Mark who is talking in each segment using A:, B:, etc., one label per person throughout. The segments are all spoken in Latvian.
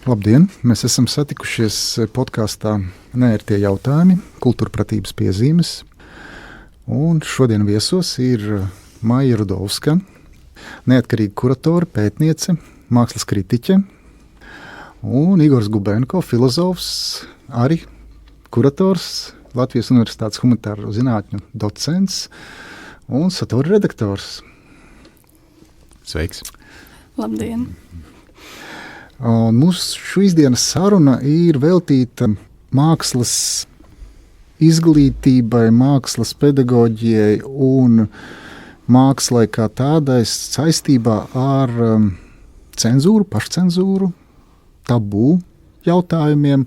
A: Labdien! Mēs esam satikušies podkāstā Neērtie jautājumi, kultūrpratības piezīmes. Un šodien viesos ir Maija Rudovska, neatkarīga kuratore, pētniece, mākslas kritiķe, un Igors Gubenko, filozofs, arī kurators, Latvijas Universitātes humanitāro zinātņu docents un satura redaktors.
B: Sveiks!
C: Labdien!
A: Un mūsu šīsdienas saruna ir veltīta mākslas izglītībai, mākslas pedagoģijai un mākslai kā tādai saistībā ar cenzūru, pašcenzūru, tabū jautājumiem,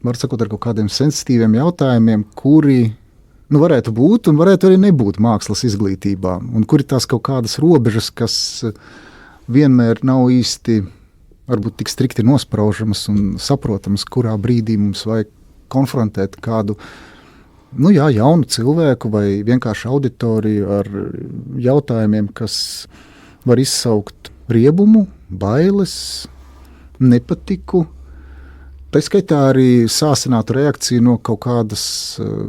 A: var sakot ar kaut kādiem sensitīviem jautājumiem, kuri varētu būt un varētu arī nebūt mākslas izglītībā, un kuri tās kaut kādas robežas, kas vienmēr nav īsti varbūt tik strikti nospraužamas un saprotamas, kurā brīdī mums vajag konfrontēt kādu jaunu cilvēku vai vienkārši auditoriju ar jautājumiem, kas var izsaukt riebumu, bailes, nepatiku. Tā skaitā arī sāsinātu reakciju no kaut kādas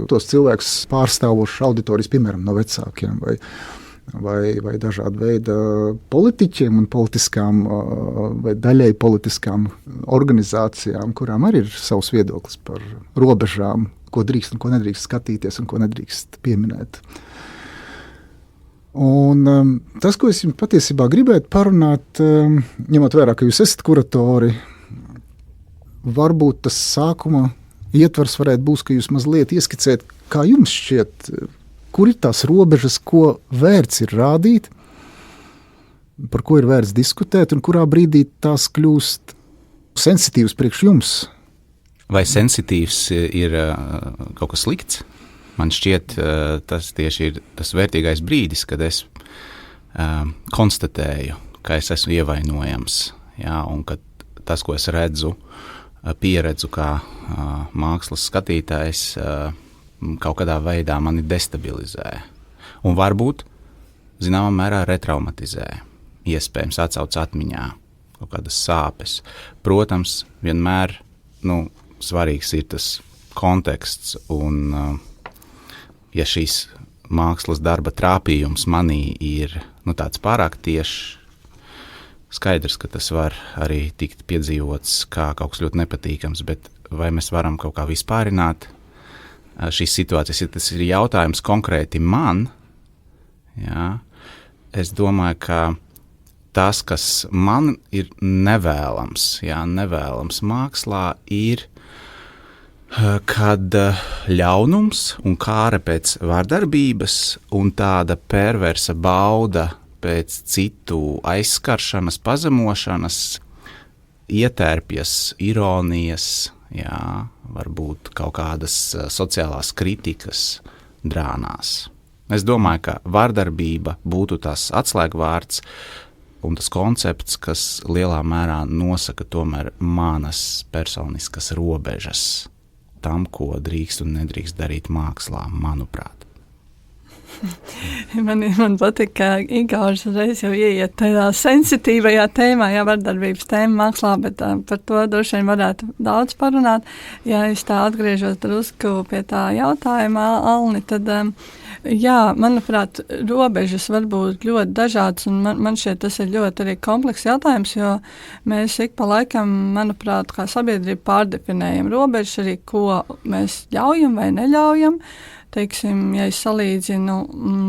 A: tos cilvēkus pārstāvošas auditorijas, piemēram, no vecākiem vai dažāda veida politiķiem un politiskām vai daļai politiskām organizācijām, kurām arī ir savs viedoklis par robežām, ko drīkst un ko nedrīkst skatīties un ko nedrīkst pieminēt. Un tas, ko es jums patiesībā gribētu parunāt, ņemot vērā, ka jūs esat kuratori, varbūt tas sākuma ietvars varētu būt, ka jūs mazliet ieskicēt, kā jums šķiet, kur ir tās robežas, ko vērts ir rādīt, par ko ir vērts diskutēt, un kurā brīdī tās kļūst sensitīvas priekš jums?
B: Vai sensitīvs ir kaut kas slikts? Man šķiet, tas tieši ir tas vērtīgais brīdis, kad es konstatēju, ka es esmu ievainojams, un ka tas, ko es redzu, pieredzu kā mākslas skatītājs, kaut kādā veidā mani destabilizē. Un varbūt, zināmā mērā, retraumatizē. Iespējams, atsauc atmiņā kaut kādas sāpes. Protams, vienmēr svarīgs ir tas konteksts, un ja šīs mākslas darba trāpījums manī ir tāds pārāk tieši, skaidrs, ka tas var arī tikt piedzīvots kā kaut kas ļoti nepatīkams, bet vai mēs varam kaut kā vispārināt šīs situācijas, ja tas ir jautājums konkrēti man, es domāju, ka tas, kas man ir nevēlams mākslā, ir, kad ļaunums un kāre pēc vardarbības un tāda perversa bauda pēc citu aizskaršanas, pazemošanas, ietērpjas ironijas, varbūt kaut kādas sociālās kritikas drānās. Es domāju, ka vardarbība būtu tas atslēgvārds un tas koncepts, kas lielā mērā nosaka tomēr manas personiskas robežas tam, ko drīkst un nedrīkst darīt mākslā, manuprāt.
C: Man patīk, ka Igors reiz jau ieiet tādā sensitīvajā tēmā, vardarbības tēma mākslā, bet par to droši vien varētu daudz parunāt. Ja es tā atgriežos drusku pie tā jautājuma, Alni, tad, manuprāt, robežas var būt ļoti dažādas, un man šķiet tas ir ļoti arī komplekss jautājums, jo mēs ik pa laikam, manuprāt, kā sabiedrība pārdefinējam robežas arī, ko mēs ļaujam vai neļaujam. Teiksim, ja es salīdzinu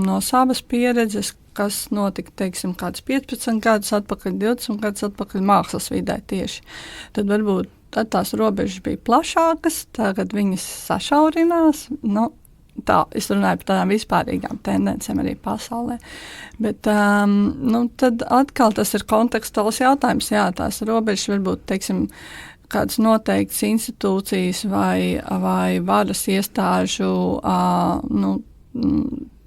C: no savas pieredzes, kas notika, teiksim, kāds 15 gadus atpakaļ, 20 gadus atpakaļ mākslas vidē tieši, tad varbūt tad tās robežas bija plašākas, tagad viņas sašaurinās, tā, es runāju par tādām vispārīgām tendencēm arī pasaulē, bet tad atkal tas ir kontekstuāls jautājums, tās robežas varbūt, teiksim, kādas noteiktas institūcijas vai varas iestāžu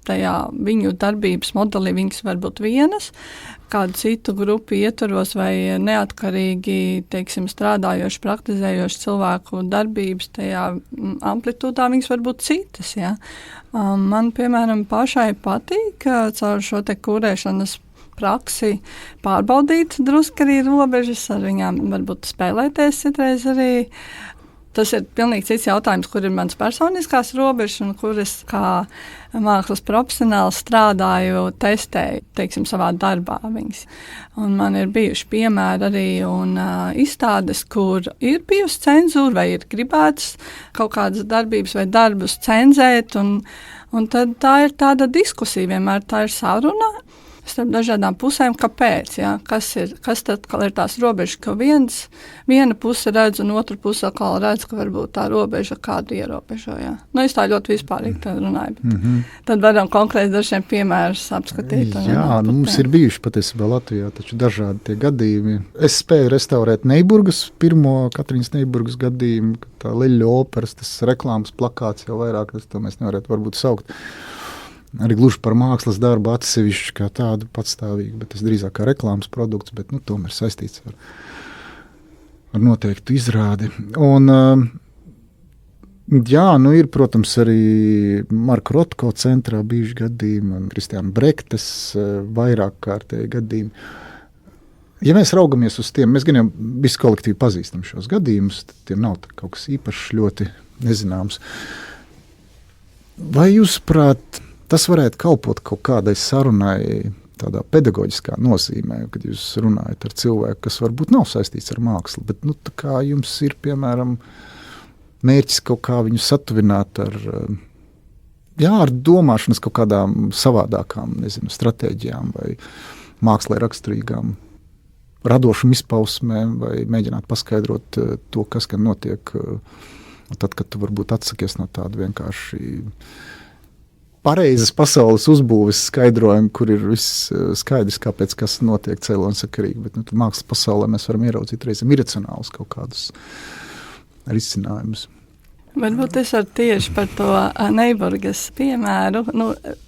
C: tajā viņu darbības modelī viņas var būt vienas, kādu citu grupu ietvaros vai neatkarīgi, teiksim, strādājoši, praktizējoši cilvēku darbības tajā amplitūdā viņas var būt citas, ja. Man, piemēram, pašai patīk caur šo te kurēšanas praksi pārbaudīt drusku arī robežas, ar viņām varbūt spēlēties citreiz arī. Tas ir pilnīgi cits jautājums, kur ir mans personiskās robežas un kur es kā mākslas profesionāls strādāju, testēju, teiksim, savā darbā viņas. Un man ir bijuši piemēri arī un izstādes, kur ir bijusi cenzūra vai ir gribēts kaut kādas darbības vai darbus cenzēt, un tad tā ir tāda diskusija, vienmēr tā ir saruna starp dažādām pusēm, kāpēc, jā, kas tad ir tās robežas, ka viena puse redz un otra puse atkal redz, ka varbūt tā robeža kādu ierobežo, jā. Nu, es tā ļoti vispārīgi tad runāju, bet tad varam konkrēti dažiem piemērus apskatīt.
A: Jā, mums ir bijuši patiesībā Latvijā taču dažādi tie gadījumi. Es spēju restaurēt Neiburgas, pirmo Katrīnas Neiburgas gadījumu, tā Leļļu operas, tas reklāmas plakāts jau vairāk, to mēs nevarētu varbūt saukt. Arī gluži par mākslas darbu atsevišķi kā tādu patstāvīgu, bet tas drīzāk kā reklāmas produkts, bet tomēr saistīts ar noteiktu izrādi. Un, jā, ir, protams, arī Marka Rotko centrā bijuši gadījumi un Kristiāna Brektes vairāk kārtēji gadījumi. Ja mēs raugamies uz tiem, mēs gan jau visi kolektīvi pazīstam šos gadījumus, tad tiem nav kaut kas īpašs ļoti nezināms. Vai jūs prāt, tas varētu kalpot kaut kādai sarunai tādā pedagoģiskā nozīmē, kad jūs runājat ar cilvēku, kas varbūt nav saistīts ar mākslu, bet tā kā jums ir, piemēram, mērķis kaut kā viņu satuvināt ar domāšanas kaut kādām savādākām, stratēģijām vai mākslē raksturīgām radošam izpausmēm vai mēģināt paskaidrot to, kas gan notiek, tad, kad tu varbūt atsakies no tāda vienkārši pareizas pasaules uzbūves skaidrojumu, kur ir viss skaidrs, kāpēc kas notiek cēlonsakarīgi, bet mākslas pasaulē mēs varam ieraudzīt reizēm iracionālus kaut kādus risinājumus.
C: Varbūt es varu tieši par to Neiburgas piemēru.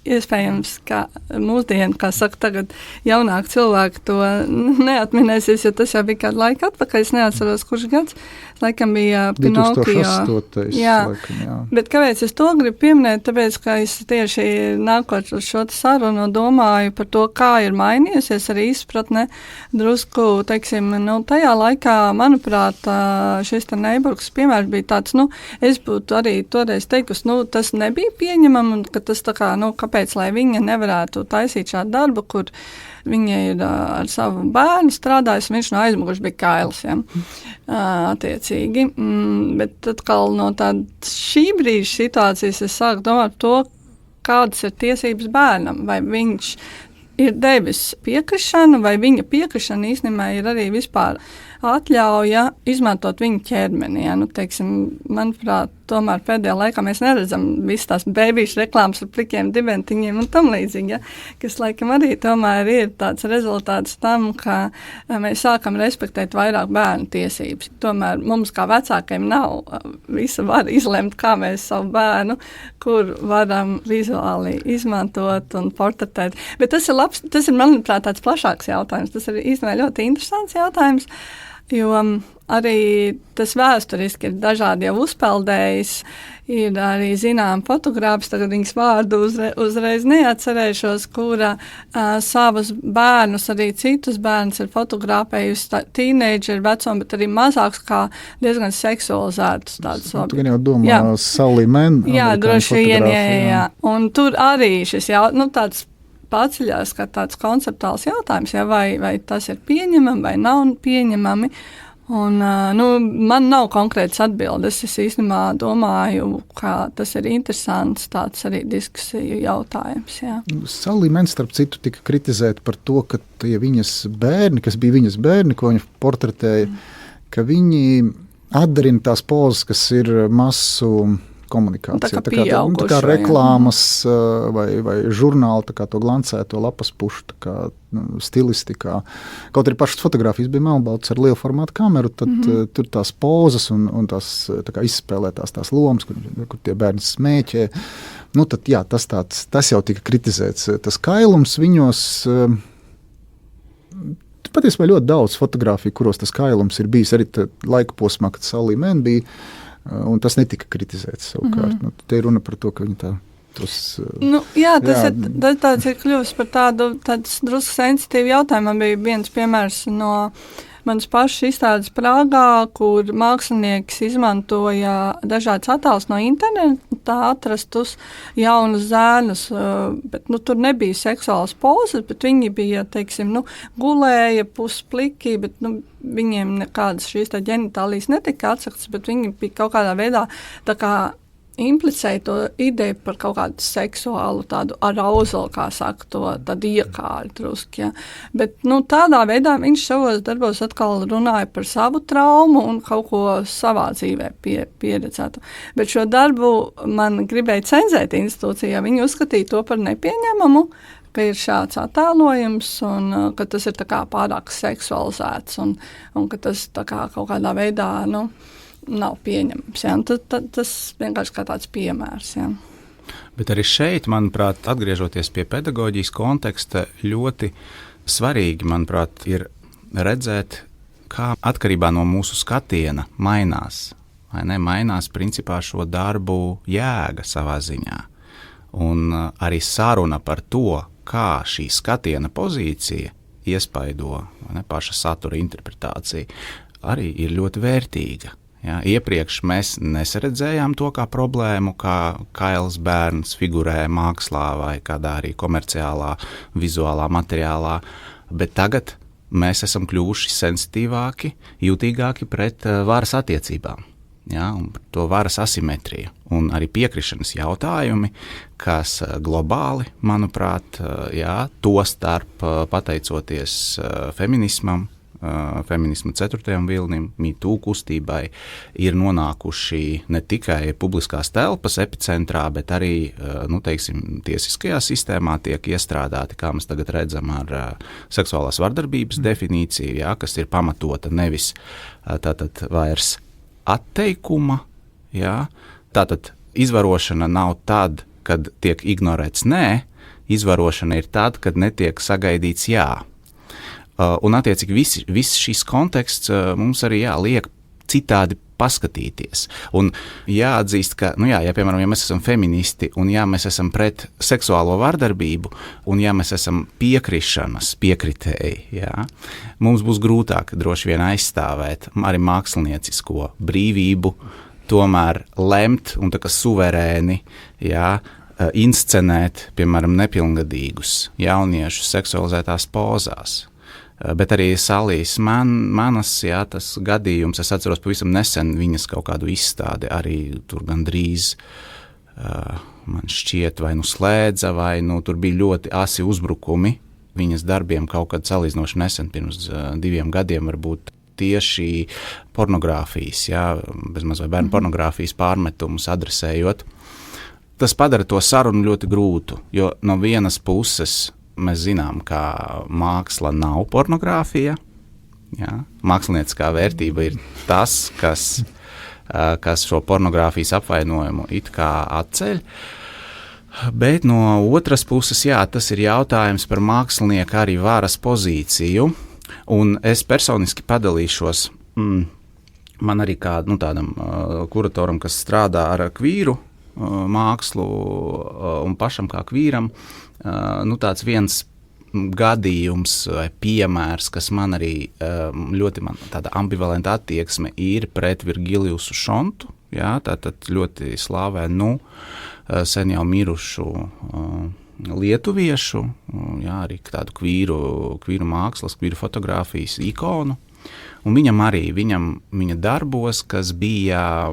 C: Iespējams, ka mūsdienu, kā saka, tagad jaunāk cilvēki to neatminēsies, jo tas jau bija kādu laiku atpakaļ. Es neatceros, kurš gads. Laikam bija Pinokio.
A: 2008. Laikam, jā.
C: Bet kāpēc es to gribu pieminēt? Tāpēc, ka es tieši nākot uz šo sarunu domāju par to, kā ir mainījusies arī izpratne drusku, teiksim, tajā laikā, manuprāt, šis Neiburgas piemērs bija tāds, es būtu arī toreiz teikusi, tas nebija pieņemam, un ka tas tā kā, kāpēc, lai viņa nevarētu taisīt šādu darbu, kur viņa ir ar savu bērnu strādājusi, un viņš no aizmugures bija kails, ja, attiecīgi. Bet atkal no šī brīža situācijas es sāku domāt to, kādas ir tiesības bērnam, vai viņš ir devis piekrišanu, vai viņa piekrišana īstenībā ir arī vispār atļauja izmantot viņa ķermeni. Ja? Teiksim, manuprāt, tomēr pēdējā laikā mēs neredzam visas tās bēbīšu reklāmas ar plikiem dibentiņiem un tam līdzīgi, ja? Kas laikam arī tomēr ir tāds rezultāts tam, ka mēs sākam respektēt vairāk bērnu tiesības. Tomēr mums kā vecākiem nav visa var izlemt, kā mēs savu bērnu, kur varam vizuāli izmantot un portretēt. Bet tas ir, manuprāt, tāds plašāks jautājums. Tas ir īstenībā ļoti interesants jautājums. Jo arī tas vēsturiski ir dažādi jau uzpeldējis, ir arī zinām fotogrāfs, tagad viņas vārdu uzreiz neatcerēšos, kura savus bērnus, arī citus bērnus ir fotografējusi tīneidžeru vecumu, bet arī mazāks kā diezgan seksualizētus tādus.
A: Tu gan jau domā Sally Mann.
C: Jā, droši vien, jā. Un tur arī šis tāds paceļās kā tāds konceptuāls jautājums, ja, vai tas ir pieņemami vai nav pieņemami. Un, man nav konkrētas atbildes. Es īstenībā domāju, ka tas ir interesants tāds arī diskusiju jautājums. Jā.
A: Sally Mann, starp citu, tika kritizēta par to, ka tie viņas bērni, kas bija viņas bērni, ko viņa portretēja, ka viņi atdarina tās pozas, kas ir masu komunikācija. Tā kā reklāmas vai žurnāli, tā kā to glancēto lapas pušu, stilistikā. Kaut arī pašas fotogrāfijas bija melnbaltas ar lielu formātu kameru, tad tur tās pozas un tās tā kā izspēlētās tās lomas, kur tie bērni smēķē. Tad jā, tas jau tika kritizēts. Tas kailums viņos patiesībā ļoti daudz fotogrāfiju, kuros tas kailums ir bijis arī laika posmā, kad Sally Mann bija, un tas netika kritizēts savukārt. Te ir runa par to, ka viņi tā
C: tāds ir kļuvis par tādu drusku sensitīvu jautājumu. Man bija viens piemērs no manas pašas izstādes Prāgā, kur mākslinieks izmantoja dažādas attēlus no interneta, atrastus jaunus zēnus, bet tur nebija seksuālas pozas, bet viņi bija, teiksim, gulēja puspliki, bet viņiem nekādas šīs ģenitālijas netika atsaktas, bet viņi bija kaut kādā veidā tā kā implicēja to ideju par kaut kādu seksuālu tādu arousal, kā saka, to tādu iekāļu truski, ja. Bet, tādā veidā viņš savos darbos atkal runāja par savu traumu un kaut ko savā dzīvē pieredzētu. Bet šo darbu man gribēja cenzēt institūcijā. Viņi uzskatīja to par nepieņemamu, ka ir šāds attēlojums un ka tas ir tā kā pārāk seksualizēts un ka tas tā kā kaut kādā veidā, nav pieņemams. Ja? Tas vienkārši kā tāds piemērs. Ja?
B: Bet arī šeit, manuprāt, atgriežoties pie pedagoģijas konteksta, ļoti svarīgi, manuprāt, ir redzēt, kā atkarībā no mūsu skatiena mainās. Vai ne? Mainās principā šo darbu jēga savā ziņā. Un arī saruna par to, kā šī skatiena pozīcija iespaido paša satura interpretāciju, arī ir ļoti vērtīga. Ja, iepriekš mēs nesaredzējām to kā problēmu, kā kails bērns figurē mākslā vai kādā arī komerciālā, vizuālā materiālā, bet tagad mēs esam kļuvuši sensitīvāki, jūtīgāki pret varas attiecībām, ja, un to varas asimetriju. Un arī piekrišanas jautājumi, kas globāli, manuprāt, ja, to starp pateicoties feminismam, feminisma 4. vilnim, MeToo kustībai, ir nonākuši ne tikai publiskās telpas epicentrā, bet arī, tiesiskajā sistēmā tiek iestrādāti, kā mēs tagad redzam, ar seksuālās vardarbības definīciju, ja, kas ir pamatota nevis tātad vairs atteikuma, ja, tātad izvarošana nav tad, kad tiek ignorēts nē, izvarošana ir tad, kad netiek sagaidīts jā. Un attiecīgi viss šis konteksts mums arī liek citādi paskatīties. Un jāatzīst, ka, piemēram, ja mēs esam feministi un mēs esam pret seksuālo vardarbību un mēs esam piekritēji, mums būs grūtāk droši vien aizstāvēt arī māksliniecisko brīvību, tomēr lemt un tā kā suverēni, inscenēt, piemēram, nepilngadīgus jauniešus seksualizētās pozās. Bet arī Salijas manas, tas gadījums, es atceros pavisam nesen viņas kaut kādu izstādi, arī tur gandrīz man šķiet vai slēdza, vai tur bija ļoti asi uzbrukumi viņas darbiem kaut kad salīdzinoši nesen, pirms 2 gadiem varbūt tieši pornogrāfijas, bezmaz vai bērnu pornogrāfijas pārmetumus adresējot. Tas padara to sarunu ļoti grūtu, jo no vienas puses mēs zinām, ka māksla nav pornogrāfija. Ja? Mākslinieciskā vērtība ir tas, kas šo pornogrāfijas apvainojumu it kā atceļ. Bet no otras puses, tas ir jautājums par mākslinieku arī varas pozīciju. Un es personiski padalīšos, man arī kā tādam kuratoram, kas strādā ar kvīru mākslu un pašam kā kvīram, tāds viens gadījums vai piemērs, kas man arī ļoti tāda ambivalenta attieksme ir pret Virgiliusu Šontu, tātad ļoti slavenu, sen jau mirušu lietuviešu, arī tādu kvīru mākslas, kvīru fotogrāfijas ikonu. Un viņa darbos, kas bija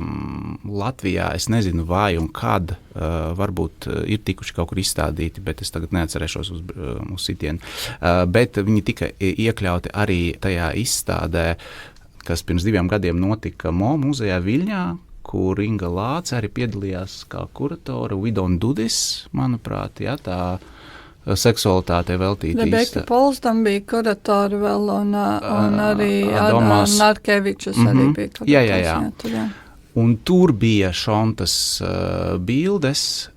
B: Latvijā, es nezinu vai un kad, varbūt ir tikuši kaut kur izstādīti, bet es tagad neatcerēšos uz sitienu. Bet viņi tika iekļauti arī tajā izstādē, kas pirms 2 gadiem notika MO muzejā Viļņā, kur Inga Lāce arī piedalījās kā kuratore. We don't do this, manuprāt, tā seksualitātei veltīta
C: Rebeka Polstam bija kuratori vēl, un arī Adams Narkevičus arī bija kurators.
B: Jā. Un tur bija Šontas bildes,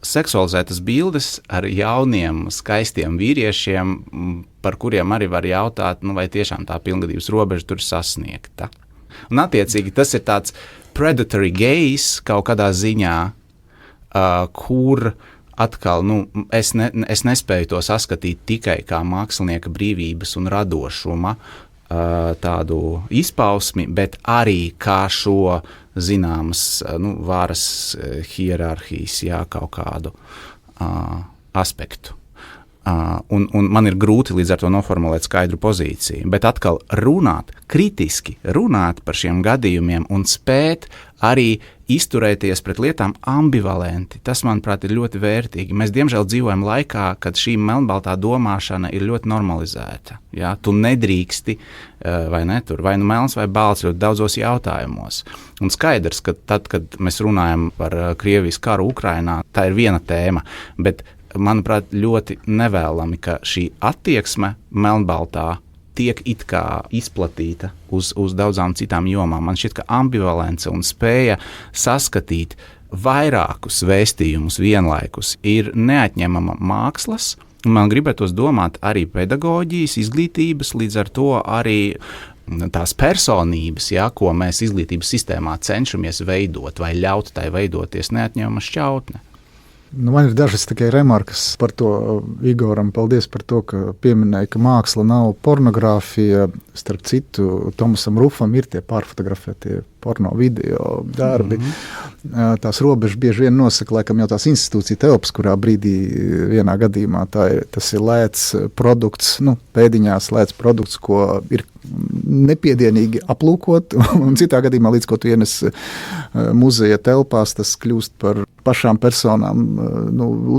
B: seksualizētas bildes ar jauniem, skaistiem vīriešiem, par kuriem arī var jautāt, vai tiešām tā pilngadības robeža tur sasniegta. Un attiecīgi tas ir tāds predatory gaze kaut kādā ziņā, kur atkal, es nespēju to saskatīt tikai kā mākslinieka brīvības un radošuma tādu izpausmi, bet arī kā šo zināmas varas hierarhijas, kaut kādu aspektu. Un man ir grūti līdz ar to noformulēt skaidru pozīciju, bet atkal kritiski runāt par šiem gadījumiem un spēt arī izturēties pret lietām ambivalenti. Tas, manuprāt, ir ļoti vērtīgi. Mēs, diemžēl, dzīvojam laikā, kad šī melnbaltā domāšana ir ļoti normalizēta. Ja? Tu nedrīksti, vai ne, tur vai melns vai balts ļoti daudzos jautājumos. Un skaidrs, ka tad, kad mēs runājam par Krievijas karu Ukrainā, tā ir viena tēma, bet manuprāt, ļoti nevēlami, ka šī attieksme melnbaltā tiek it kā izplatīta uz daudzām citām jomām. Man šķiet, ka ambivalence un spēja saskatīt vairākus vēstījumus vienlaikus ir neatņemama mākslas, un man gribētos domāt arī pedagoģijas, izglītības, līdz ar to arī tās personības, ko mēs izglītības sistēmā cenšamies veidot vai ļaut tai veidoties, neatņemama šķautne.
A: Man ir dažas tikai remarkas par to Igoram. Paldies par to, ka pieminēja, ka māksla nav pornogrāfija. Starp citu, Tomasam Rufam ir tie pārfotografētie porno video darbi. Tās robežas bieži vien nosaka, laikam jau tās institūcija telpas, kurā brīdī vienā gadījumā tas ir lēts produkts, pēdiņās lēts produkts, ko ir nepiedienīgi aplūkot, un citā gadījumā, līdz ko tu ienes muzeja telpās, tas kļūst par pašām personām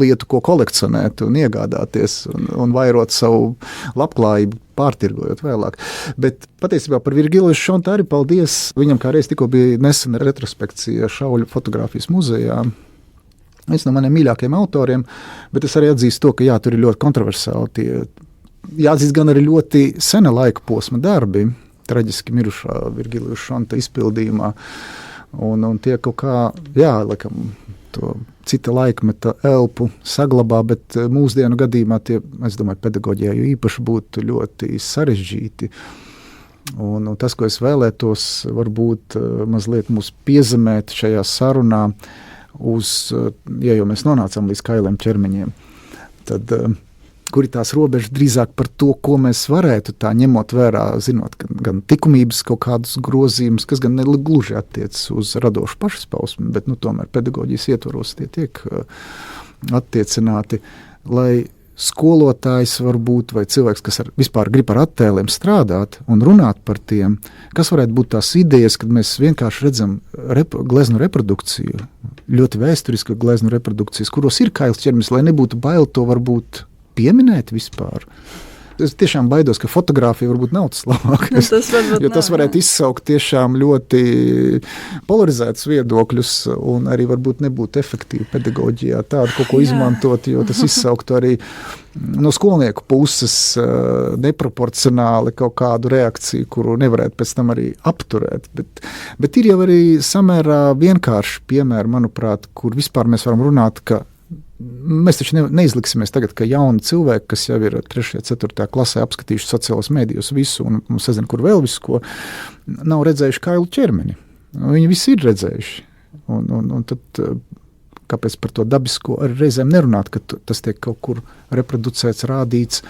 A: lietu, ko kolekcionēt un iegādāties un vairot savu labklājību, pārtirgojot vēlāk. Bet patiesībā par Virgiliju Šontu arī paldies. Viņam kā reiz tikko bija nesena retrospekcija Šauļu fotogrāfijas muzejā. Viens no maniem mīļākajiem autoriem, bet es arī atzīstu to, ka tur ir ļoti kontroversāli. Jāatzīst gan arī ļoti sena laika posma darbi, traģiski mirušā Virgilija Šonta izpildījumā. Un tie kaut kā, laikam, to cita laikmeta elpu saglabā, bet mūsdienu gadījumā tie, es domāju, pedagoģijā jo īpaši būtu ļoti sarežģīti. Un tas, ko es vēlētos, varbūt mazliet mūs piezemēt šajā sarunā ja jau mēs nonācam līdz kailiem ķermeņiem, tad kur ir tās robežas drīzāk par to, ko mēs varētu tā ņemot vērā, zinot gan likumības kaut kādus grozījumus, kas gan negluži attiecas uz radošu pašizpausmi, bet tomēr pedagoģijas ietvaros tie tiek attiecināti, lai skolotājs varbūt vai cilvēks, kas vispār grib ar attēliem strādāt un runāt par tiem, kas varētu būt tās idejas, kad mēs vienkārši redzam gleznu reprodukciju, ļoti vēsturisku gleznu reprodukcijas, kuros ir kails ķermenis, lai nebūtu bail to varbūt pieminēt vispār. Es tiešām baidos, ka fotogrāfija varbūt nav tas labākais, jo tas varētu izsaukt tiešām ļoti polarizētus viedokļus un arī varbūt nebūtu efektīvi pedagoģijā tādu kaut ko izmantot, jo tas izsauktu arī no skolnieku puses neproporcionāli kaut kādu reakciju, kuru nevarētu pēc tam arī apturēt. Bet ir jau arī samērā vienkārši piemēri, manuprāt, kur vispār mēs varam runāt, ka mēs taču neizliksimies tagad, ka jauni cilvēki, kas jau ir 3. 4. klasē apskatījuši sociālos mēdījos visu un sazina, kur vēl visu, ko nav redzējuši kailu ķermeni. Viņi visi ir redzējuši. Un tad kāpēc par to dabisko arī reizēm nerunāt, ka tas tiek kaut kur reproducēts, rādīts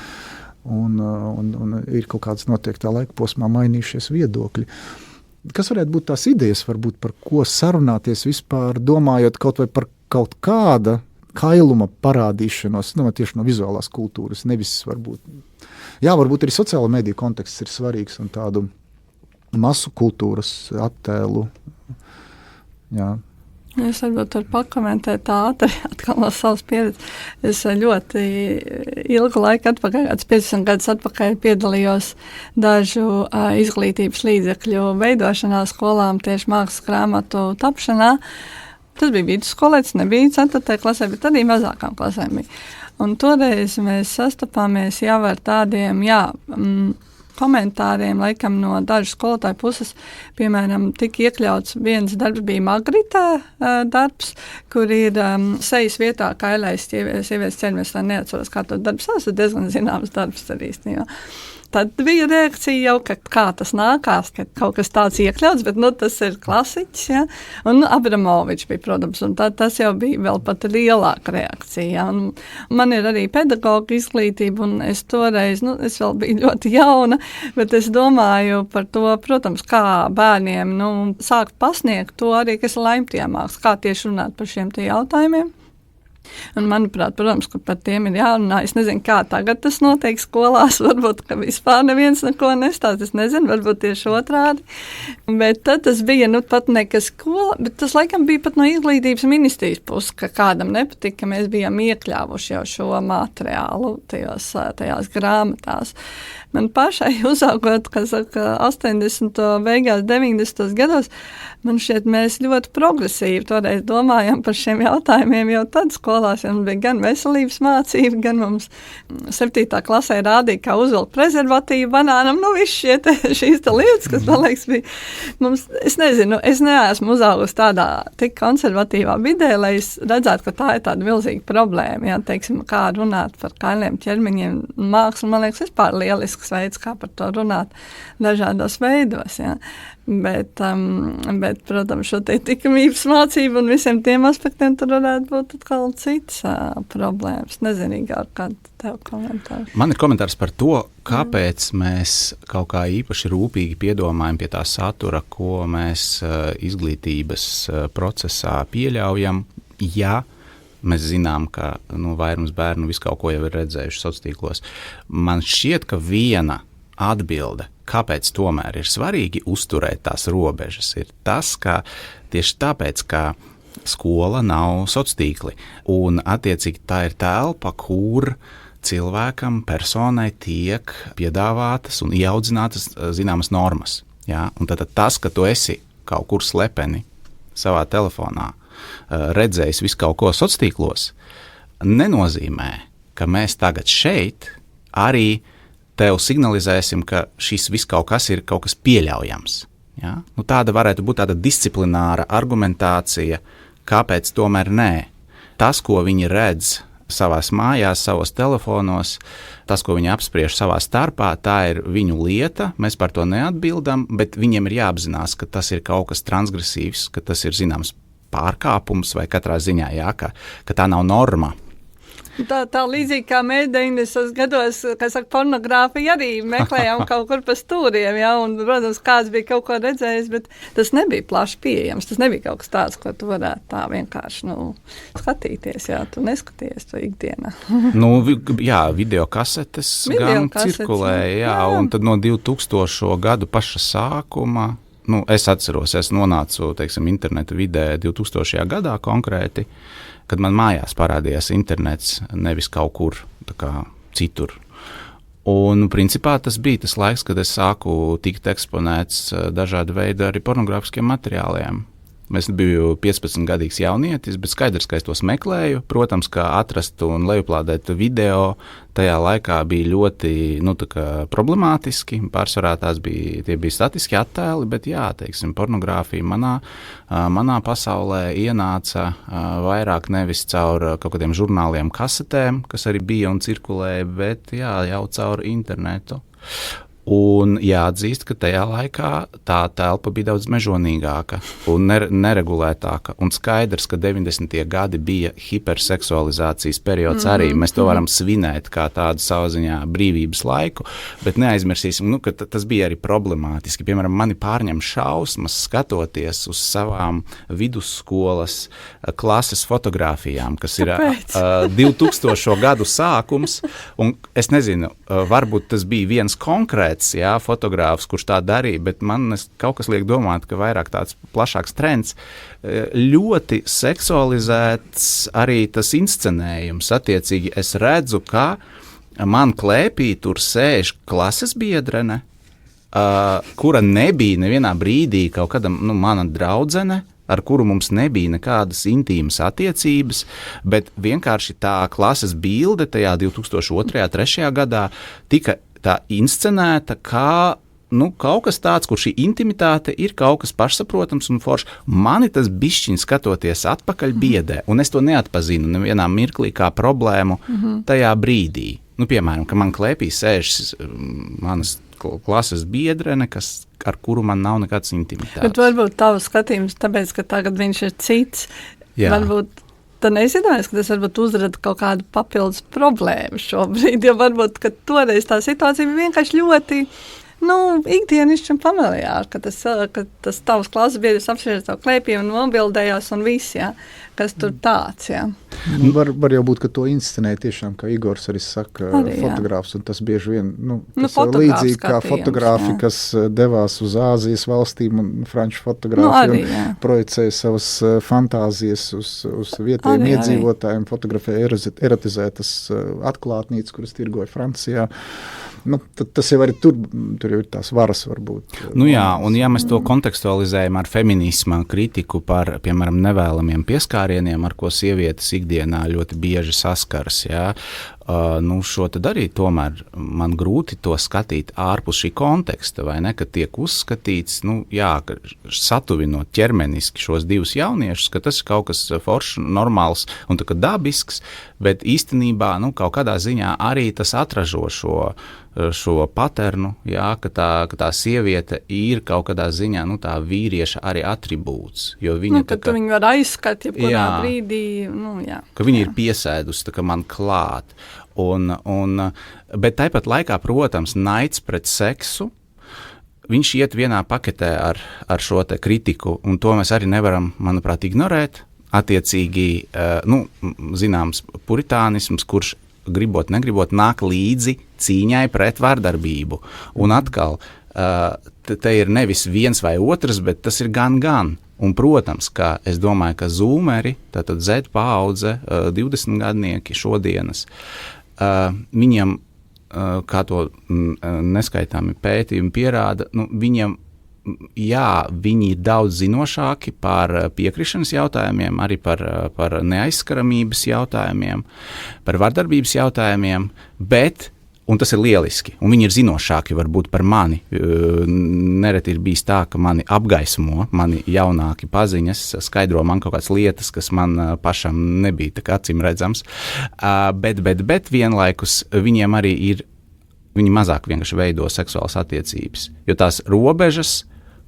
A: un ir kaut kāds noteiktā laika posmā mainījušies viedokļi. Kas varētu būt tās idejas, varbūt par ko sarunāties vispār, domājot kaut vai par kaut kāda kailuma parādīšanos, tieši no vizuālās kultūras, nevis varbūt. Varbūt arī sociāla mediju konteksts ir svarīgs un tādu masu kultūras attēlu. Jā.
C: Es varbūt varu pakomentēt ātri, atkal no savas pieredzes. Es ļoti ilgu laiku atpakaļ, 50 gadus atpakaļ piedalījos dažu izglītības līdzekļu veidošanā skolām, tieši mākslas grāmatu tapšanā. Tas bija vidusskolē, tas nebija 4. klasē, bet arī mazākām klasēm bija. Un toreiz mēs sastapāmies jau ar tādiem, komentāriem, laikam no dažu skolotāju puses, piemēram, tika iekļauts viens darbs, bija Magrita darbs, kur ir sejas vietā kailais sievietes ķermenis, tā neatceros, kā to darbs, tas ir diezgan zināms darbs arī īstenībā. tad bija reakcija jau, ka kā tas nākās, ka kaut kas tāds iekļauts, bet tas ir klasiķis, ja? Un Abramovičs bija, protams, un tas jau bija vēl pat lielāka reakcija. Ja? Un man ir arī pedagoga izglītība, un es toreiz, es vēl biju ļoti jauna, bet es domāju par to, protams, kā bērniem sākt pasniegt to arī, kas ir laimtiemāks, kā tieši runāt par šiem tie jautājumiem. Un, manuprāt, protams, ka par tiem ir jārunā. Es nezinu, kā tagad tas notiek skolās. Varbūt, ka vispār neviens neko nestāst. Es nezinu, varbūt tieši otrādi. Bet tad tas bija, pat ne ka skola, bet tas laikam bija pat no izglītības ministrijas puses, ka kādam nepatika, ka mēs bijām iekļāvuši jau šo materiālu tajās grāmatās. Man pašai uzaugot, 80. beigās, 90. gados, man šķiet, mēs ļoti progresīvi toreiz domājam par šiem jautājumiem jau tad skolās. Ja mums bija gan veselības mācība, gan mums 7. klasē rādīja, kā uzvilkt prezervatīvu banānam. Šīs lietas, kas, man liekas, bija mums, es nezinu, es neesmu uzaugusi tādā tik konservatīvā vidē, lai es redzētu, ka tā ir tāda milzīga problēma. Ja, teiksim, kā runāt par kailiem ķermeņiem, mākslu, man liekas, vispār lielisks veids, kā par to runāt dažādos veidos. Ja. Bet, protams, šo tikamības mācību un visiem tiem aspektiem tur varētu būt atkal cits problēmas. Nezinīgi, kāda tev komentāri.
B: Man ir komentārs par to, kāpēc mēs kaut kā īpaši rūpīgi piedomājam pie tā satura, ko mēs izglītības procesā pieļaujam, ja mēs zinām, ka vairums bērnu visu kaut ko jau ir redzējuši sociālos tīklos. Man šķiet, ka viena atbilde, kāpēc tomēr ir svarīgi uzturēt tās robežas, ir tas, ka tieši tāpēc, ka skola nav sociālie tīkli, un attiecīgi tā ir telpa, kur cilvēkam, personai tiek piedāvātas un ieaudzinātas zināmas normas. Ja? Un tad tas, ka tu esi kaut kur slepeni savā telefonā, redzējis visu kaut ko sociālos tīklos, nenozīmē, ka mēs tagad šeit arī tev signalizēsim, ka šis viss kaut kas ir kaut kas pieļaujams. Ja? Tāda varētu būt tāda disciplināra argumentācija, kāpēc tomēr nē. Tas, ko viņi redz savās mājās, savos telefonos, tas, ko viņi apspriež savā starpā, tā ir viņu lieta, mēs par to neatbildam, bet viņiem ir jāapzinās, ka tas ir kaut kas transgresīvs, ka tas ir zināms pārkāpums vai katrā ziņā, jā, ka tā nav norma.
C: Tā līdzīgi kā mēs 90. gados, kā saka, pornogrāfija arī meklējām kaut kur pa stūriem, ja, un, protams, kāds bija kaut ko redzējis, bet tas nebija plaši pieejams, tas nebija kaut kas tāds, ko tu varētu tā vienkārši, skatīties, jā, tu neskaties to ikdienā.
B: Jā, videokasetes gan cirkulēja, jā, un tad no 2000. Gadu paša sākuma, es atceros, es nonācu, interneta vidē 2000. Gadā konkrēti, kad man mājās parādījās internets, nevis kaut kur citur. Un, principā, tas bija tas laiks, kad es sāku tikt eksponēts dažādu veidu arī pornogrāfiskiem materiāliem. Es biju 15-gadīgs jaunietis, bet skaidrs, ka es tos meklēju. Protams, kā atrast un lejuplādēt video tajā laikā bija ļoti problemātiski. Pārsvarā tie bija statiski attēli, bet jā, pornogrāfija manā pasaulē ienāca vairāk nevis caur kaut kādiem žurnāliem, kasetēm, kas arī bija un cirkulēja, bet jā, jau caur internetu. Un jāatzīst, ka tajā laikā tā telpa bija daudz mežonīgāka un neregulētāka. Un skaidrs, ka 90. gadi bija hiperseksualizācijas periods arī. Mēs to varam svinēt kā tādu savā ziņā brīvības laiku, bet neaizmirsīsim, ka tas bija arī problemātiski. Piemēram, mani pārņem šausmas skatoties uz savām vidusskolas klases fotogrāfijām, kas ir 2000. Gadu sākums. Un es nezinu, varbūt tas bija viens konkrēts fotogrāfs, kurš tā darīja, bet man kaut kas liek domāt, ka vairāk tāds plašāks trends. Ļoti seksualizēts arī tas inscenējums. Attiecīgi es redzu, ka man klēpī tur sēž klases biedrene, kura nebija nevienā brīdī kaut kāda mana draudzene, ar kuru mums nebija nekādas intīmas attiecības, bet vienkārši tā klases bilde tajā 2002. 2003. Gadā tika tā inscenēta kā kaut kas tāds, kur šī intimitāte ir kaut kas pašsaprotams un forši. Mani tas bišķiņ skatoties atpakaļ biedē, un es to neatpazinu nevienā mirklī kā problēmu tajā brīdī. piemēram, ka man klēpī sēž manas klases biedrene, ar kuru man nav nekāds intimitātes.
C: Bet varbūt tavs skatījums, tāpēc, ka tagad viņš ir cits, varbūt tad neizdomājies, ka tas varbūt uzrada kaut kādu papildus problēmu šobrīd, jo varbūt, ka toreiz tā situācija bija vienkārši ļoti ikdienišķi un familiāri, ka tas tavs klases biedrs apsvērš tavu klēpī un nobildējās un viss, kas tur tāds,
A: Var jau būt, ka to inscenēja tiešām, kā Igors arī saka, fotogrāfs, un tas bieži vien, tas līdzīgi kā fotogrāfi, kas devās uz Āzijas valstīm un franču fotogrāfi un projicēja savas fantāzijas uz vietējiem iedzīvotājiem, fotografēja erotizētas atklātnīcas, kuras tirgoja Francijā. Tas jau arī tur jau ir tās varas varbūt.
B: Un ja mēs to kontekstualizējam ar feminisma kritiku par, piemēram, nevēlamiem pieskārieniem, ar ko sievietes ikdienā ļoti bieži saskaras, šo tad arī tomēr man grūti to skatīt ārpus šī konteksta, vai ne, ka tiek uzskatīts, ka satuvinot ķermeniski šos divus jauniešus, ka tas ir kaut kas foršs, normāls un tā kā dabisks, bet īstenībā, kaut kādā ziņā arī tas atražo šo paternu, ka tā sieviete ir kaut kādā ziņā, tā vīrieša arī atribūts, jo viņa
C: tu viņu var aizskat, jebkurā brīdī,
B: ka viņa ir piesēdusi tā kā man klāt. Bet tāpat laikā, protams, naids pret seksu, viņš iet vienā paketē ar šo te kritiku, un to mēs arī nevaram, manuprāt, ignorēt. Attiecīgi, zināms, puritānisms, kurš gribot, negribot, nāk līdzi cīņai pret vardarbību. Un atkal, te ir nevis viens vai otrs, bet tas ir gan. Un, protams, ka es domāju, ka zūmeri, tātad Z paudze, 20 gadnieki šodienas, viņiem, kā to neskaitāmi pētījumi pierāda, viņiem, viņi ir daudz zinošāki par piekrišanas jautājumiem, arī par neaizskaramības jautājumiem, par vardarbības jautājumiem, un tas ir lieliski, un viņi ir zinošāki varbūt par mani. Nereti ir bijis tā, ka mani apgaismo, mani jaunāki paziņas, skaidro man kaut kādas lietas, kas man pašam nebija tā kā acīm redzams, bet vienlaikus viņiem arī ir, viņi mazāk vienkārši veido seksuālas attiecības, jo tās robežas,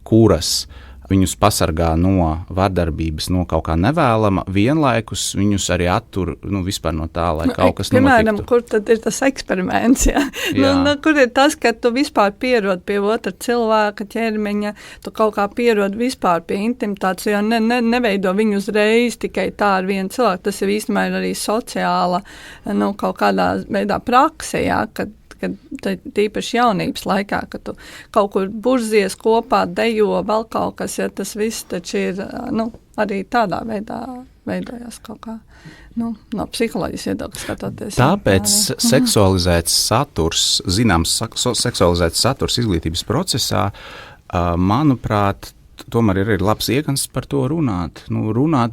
B: kuras viņus pasargā no vardarbības, no kaut kā nevēlama, vienlaikus viņus arī attur vispār no tā, lai kaut kas notiktu.
C: Piemēram, kur tad ir tas eksperiments, kur ir tas, ka tu vispār pierod pie otra cilvēka ķermeņa, tu kaut kā pierod vispār pie intimitātes, jo neveido viņu uzreiz tikai tā ar vienu cilvēku, tas ir īstenībā arī sociāla, kaut kādā veidā prakse, kad tīpaši jaunības laikā, kad tu kaut kur burzies kopā, dejo, vēl kaut kas, tas viss taču ir, arī tādā veidā veidojās kaut kā, no psiholoģijas viedokļa skatoties.
B: Tāpēc seksualizēts saturs, zināms, seksualizēts saturs izglītības procesā, manuprāt, tomēr ir labs iegans par to runāt,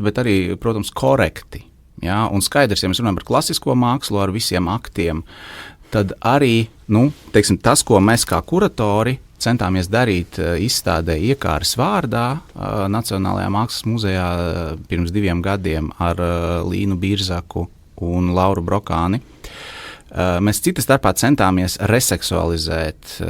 B: bet arī, protams, korekti. Un skaidrs, ja mēs runājam par klasisko mākslu ar visiem aktiem, tad arī, tas, ko mēs kā kuratori centāmies darīt izstādē Iekāres vārdā Nacionālajā mākslas muzejā pirms 2 gadiem ar Līnu Birzaku un Lauru Brokāni. Mēs cita starpā centāmies reseksualizēt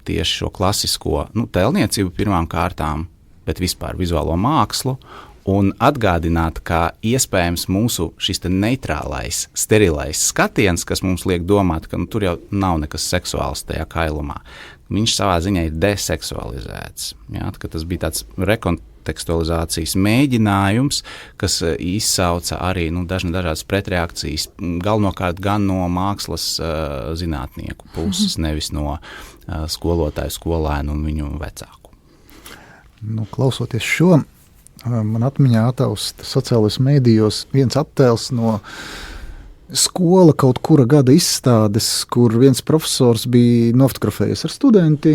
B: tieši šo klasisko tēlniecību pirmām kārtām, bet vispār vizuālo mākslu, un atgādināt, ka iespējams mūsu šis neitrālais, sterilais skatiens, kas mums liek domāt, ka tur jau nav nekas seksuāls tajā kailumā, viņš savā ziņā ir deseksualizēts. Ka tas bija tāds rekontekstualizācijas mēģinājums, kas izsauca arī dažādas pretreakcijas, galvenokārt gan no mākslas zinātnieku puses, nevis no skolotāju, skolēnu un viņu vecāku.
A: Klausoties šo, man atmiņā ataust sociālajos mēdījos viens attēls no skola kaut kura gada izstādes, kur viens profesors bija nofotografējies ar studenti,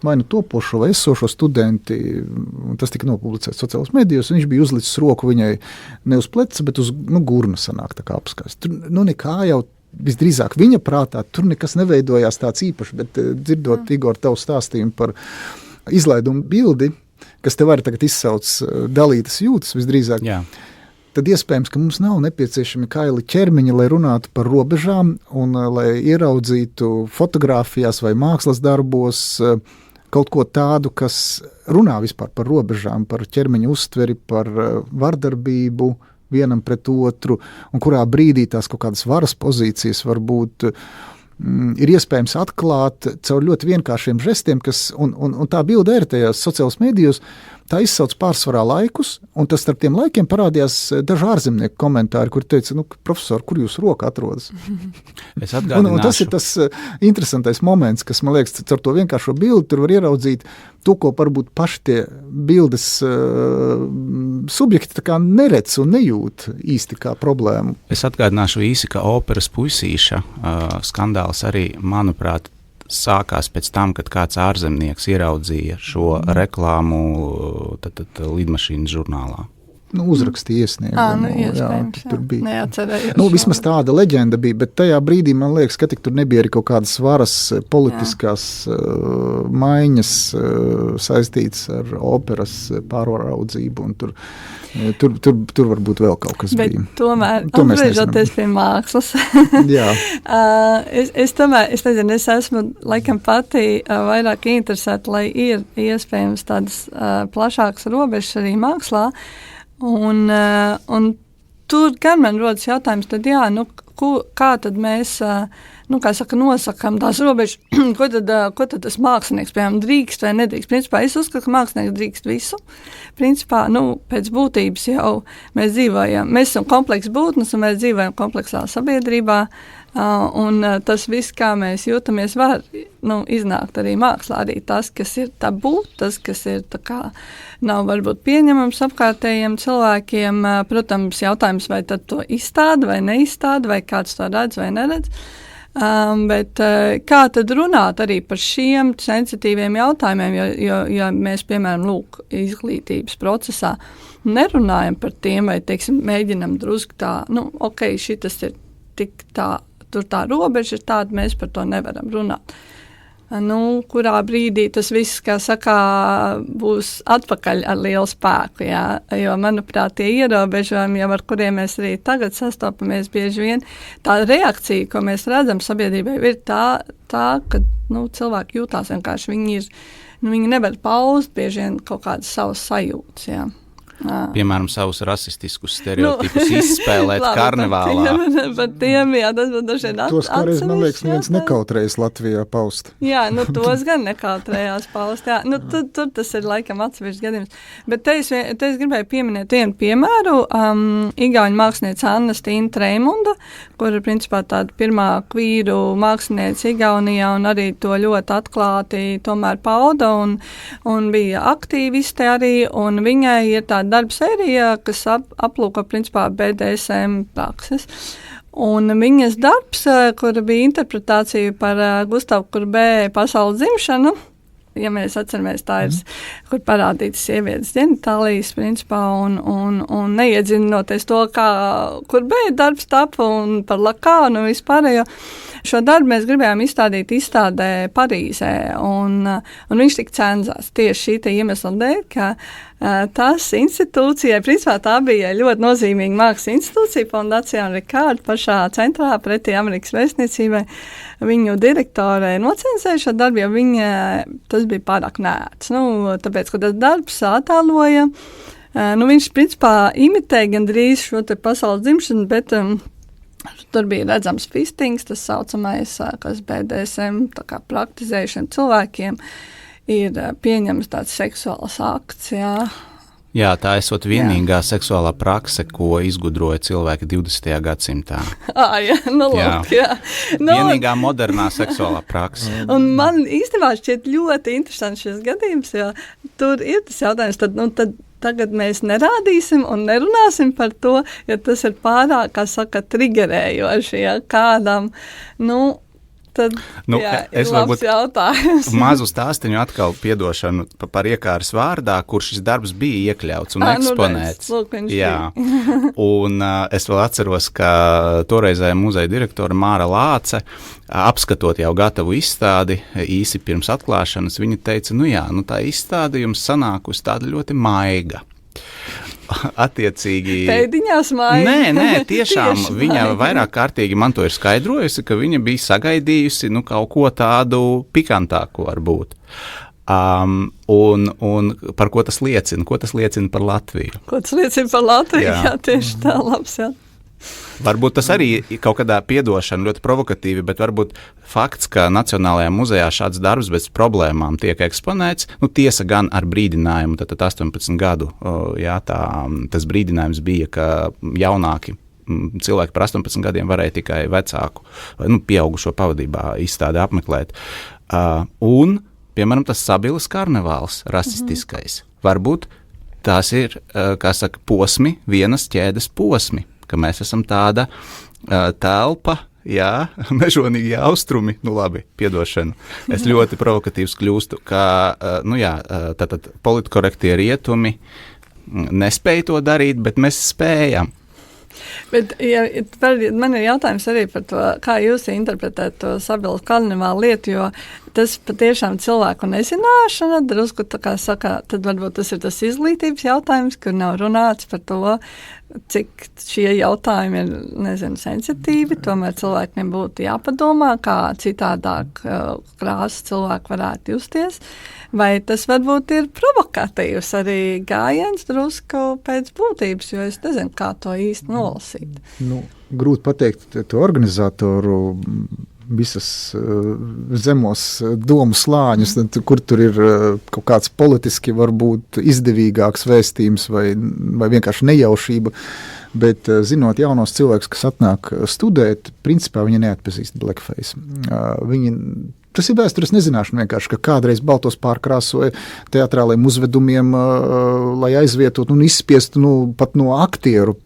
A: vai topošo vai esošo studenti, un tas tika nopublicēts sociālajos mēdījos, un viņš bija uzlicis roku viņai ne uz pleca, bet uz gurna sanāk tā kā apskās. Tur nekā jau visdrīzāk viņa prātā, tur nekas neveidojās tāds īpašs, bet dzirdot, Igor, tavu stāstījumu par izlaidumu bildi, kas tev arī tagad izsauc dalītas jūtas visdrīzāk. tad iespējams, ka mums nav nepieciešami kaili ķermeņi, lai runātu par robežām un lai ieraudzītu fotogrāfijās vai mākslas darbos kaut ko tādu, kas runā vispār par robežām, par ķermeņa uztveri, par vardarbību vienam pret otru, un kurā brīdī tās kaut kādas varas pozīcijas varbūt ir iespējams atklāt caur ļoti vienkāršiem žestiem, un tā bilde ir tajās sociālajos medijos, tā izsauc pārsvarā laikus, un tas starp tiem laikiem parādījās daži ārzemnieku komentāri, kur teica, profesor, kur jūs roka atrodas?
B: Es atgādināšu.
A: Un tas ir tas interesantais moments, kas, man liekas, caur to vienkāršo bildi tur var ieraudzīt to, ko varbūt paši tie bildes subjekti tā kā neredz un nejūt īsti kā problēmu.
B: Es atgādināšu īsi, ka operas Puisīša skandāls arī, manuprāt, sākās pēc tam, kad kāds ārzemnieks ieraudzīja šo reklāmu lidmašīnas žurnālā.
A: Uzrakstīja iesniegumu.
C: Iespējams,
A: tur bija.
C: Neatcerējos.
A: Vismaz tāda leģenda bija, bet tajā brīdī, man liekas, ka tur nebija arī kaut kādas varas politiskās maiņas saistītas ar operas pārvaraudzību, un tur varbūt vēl kaut kas
C: bet
A: bija.
C: Tomēr, atgriežoties pie mākslas,
A: Jā.
C: es nezinu, es esmu laikam pati vairāk interesēta, lai ir iespējams tādas plašākas robežas arī mākslā, un tur gan man rodas jautājums, tad jā, kā tad mēs, nosakām tās robežas, ko tad tas mākslinieks, piemēram, drīkst vai nedrīkst. Principā es uzskatu, ka mākslinieks drīkst visu. Principā, pēc būtības jau mēs esam komplekss būtnes, un mēs dzīvojam kompleksā sabiedrībā, un tas viss, kā mēs jūtamies, var iznākt arī mākslā. Arī tas, kas ir tabū, tas, kas ir tā kā nav varbūt pieņemams apkārtējiem cilvēkiem. Protams, jautājums, vai tad to izstāda vai neizstāda, vai kāds to redz vai neredz. Bet kā tad runāt arī par šiem sensitīviem jautājumiem, jo mēs, piemēram, izglītības procesā nerunājam par tiem, vai, teiksim, mēģinam drusku tā, šitas ir tik tā, tur tā robeža ir tāda, mēs par to nevaram runāt. Kurā brīdī tas viss, kā saka, būs atpakaļ ar lielu spēku, jā, jo, manuprāt, tie ierobežojumi, jau ar kuriem mēs arī tagad sastopamies bieži vien, tā reakcija, ko mēs redzam sabiedrībai, ir tā ka, cilvēki jūtās vienkārši, viņi nevar paust bieži vien kaut kādas savas sajūtas, jā.
B: Piemēram, savus rasistiskus stereotipus izspēlēt karnevālā.
C: Par tiem, jā, tas būtu dažiem atsevišķi.
A: Tos kādreiz, man liekas, neviens nekautrējas Latvijā paust.
C: Jā, tos gan nekautrējās paust, jā. Tur tas ir laikam atsevišķs gadījums. Bet te es gribēju pieminēt vienu piemēru, igauņu mākslinieca Anna Stīna Treimunda, kur ir principā tāda pirmā kvīru mākslinieca Igaunijā, un arī to ļoti atklāti tomēr pauda, un bija aktīviste arī, un viņai ir tāda darba sērija, kas aplūko principā BDSM prakses. Un viņas darbs, kur bija interpretācija par Gustavu Kurbē pasaules dzimšanu, ja mēs atceramies, tā ir, kur parādītas sievietes ģenitālijas, principā, un neiedzinoties to, kā Kurbē darbs tapa un par Lakānu vispārējo. Šo darbu mēs gribējām izstādīt izstādē Parīzē, un viņš tik cenzās tieši šī iemesla dēļ, ka tas institūcijai, principā tā bija ļoti nozīmīga mākslas institūcija, Fondācija Rikārda pašā centrā pretī Amerikas vēstniecībai. Viņu direktore nocenzēja šo darbu, jo tas bija pārāk nērts. Tāpēc, ka tas darbs attēloja, viņš principā imitēja gandrīz šo te pasaules dzimšanu, bet tur bija redzams fistings, tas saucamais, kas BDSM tā kā praktizējušiem cilvēkiem ir pieņems tāds seksuāls akts, jā.
B: Jā, tā esot vienīgā seksuālā prakse, ko izgudroja cilvēki 20. gadsimtā.
C: Jā, jā.
B: Vienīgā modernā seksuālā prakse.
C: Un man īstenībā šķiet ļoti interesants šis gadījums, jo tur ir tas jautājums, tad tagad mēs nerādīsim un nerunāsim par to, jo tas ir pārāk, kā saka, trigerējoši, ja kādam, tad,
B: es
C: labs jautājums.
B: Mazu stāstiņu atkal piedošanu par iekāras vārdā, kur šis darbs bija iekļauts un eksponēts. Un es vēl atceros, ka toreizēja muzeja direktora Māra Lāce, apskatot jau gatavu izstādi, īsi pirms atklāšanas, viņa teica, tā izstāde jums sanākusi tāda ļoti maiga. attiecīgi...
C: Pēdiņās māja?
B: Nē, tiešām viņa vairāk kārtīgi man to ir skaidrojusi, ka viņa bija sagaidījusi kaut ko tādu pikantāku varbūt. Un par ko tas liecina? Ko tas liecina par Latviju?
C: Ko tas liecina par Latviju? Jā, tieši tā, labs, jā.
B: Varbūt tas arī kaut kādā piedošana ļoti provokatīvi, bet varbūt fakts, ka Nacionālajā muzejā šāds darbs bez problēmām tiek eksponēts, tiesa gan ar brīdinājumu, tad 18 gadu, tas brīdinājums bija, ka jaunāki cilvēki par 18 gadiem varēja tikai vecāku vai pieaugušo pavadībā izstādi apmeklēt. Un, piemēram, tas Sabilas karnevāls, rasistiskais. Varbūt tās ir, posmi, vienas ķēdes posmi, ka mēs esam tāda telpa, mežonīgi austrumi, labi, piedošanu. Es ļoti provokatīvs kļūstu, ka, tātad politkorektie rietumi nespēja to darīt, bet mēs spējam.
C: Bet man ir jautājums arī par to, kā jūs interpretējat to Sabilas karnevālu lietu, jo tas patiešām cilvēku nezināšana, drusku tā kā saka, tad varbūt tas ir tas izglītības jautājums, kur nav runāts par to, cik šie jautājumi ir, sensitīvi, tomēr cilvēkiem būtu jāpadomā, kā citādāk krāsas cilvēki varētu justies, vai tas varbūt ir provokatīvs arī gājiens drusku pēc būtības, jo es nezinu, kā to īsti nolasīt.
A: Grūti pateikt to organizatoru visas zemos domu slāņus, kur tur ir kaut kāds politiski varbūt izdevīgāks vēstījums vai vienkārši nejaušība, bet zinot jaunos cilvēkus, kas atnāk studēt, principā viņi neatpazīst blackface. Tas ir vēstures nezināšana vienkārši, ka kādreiz baltos pārkrāsoja teatrāliem uzvedumiem, lai aizvietotu un izspiestu pat no aktieru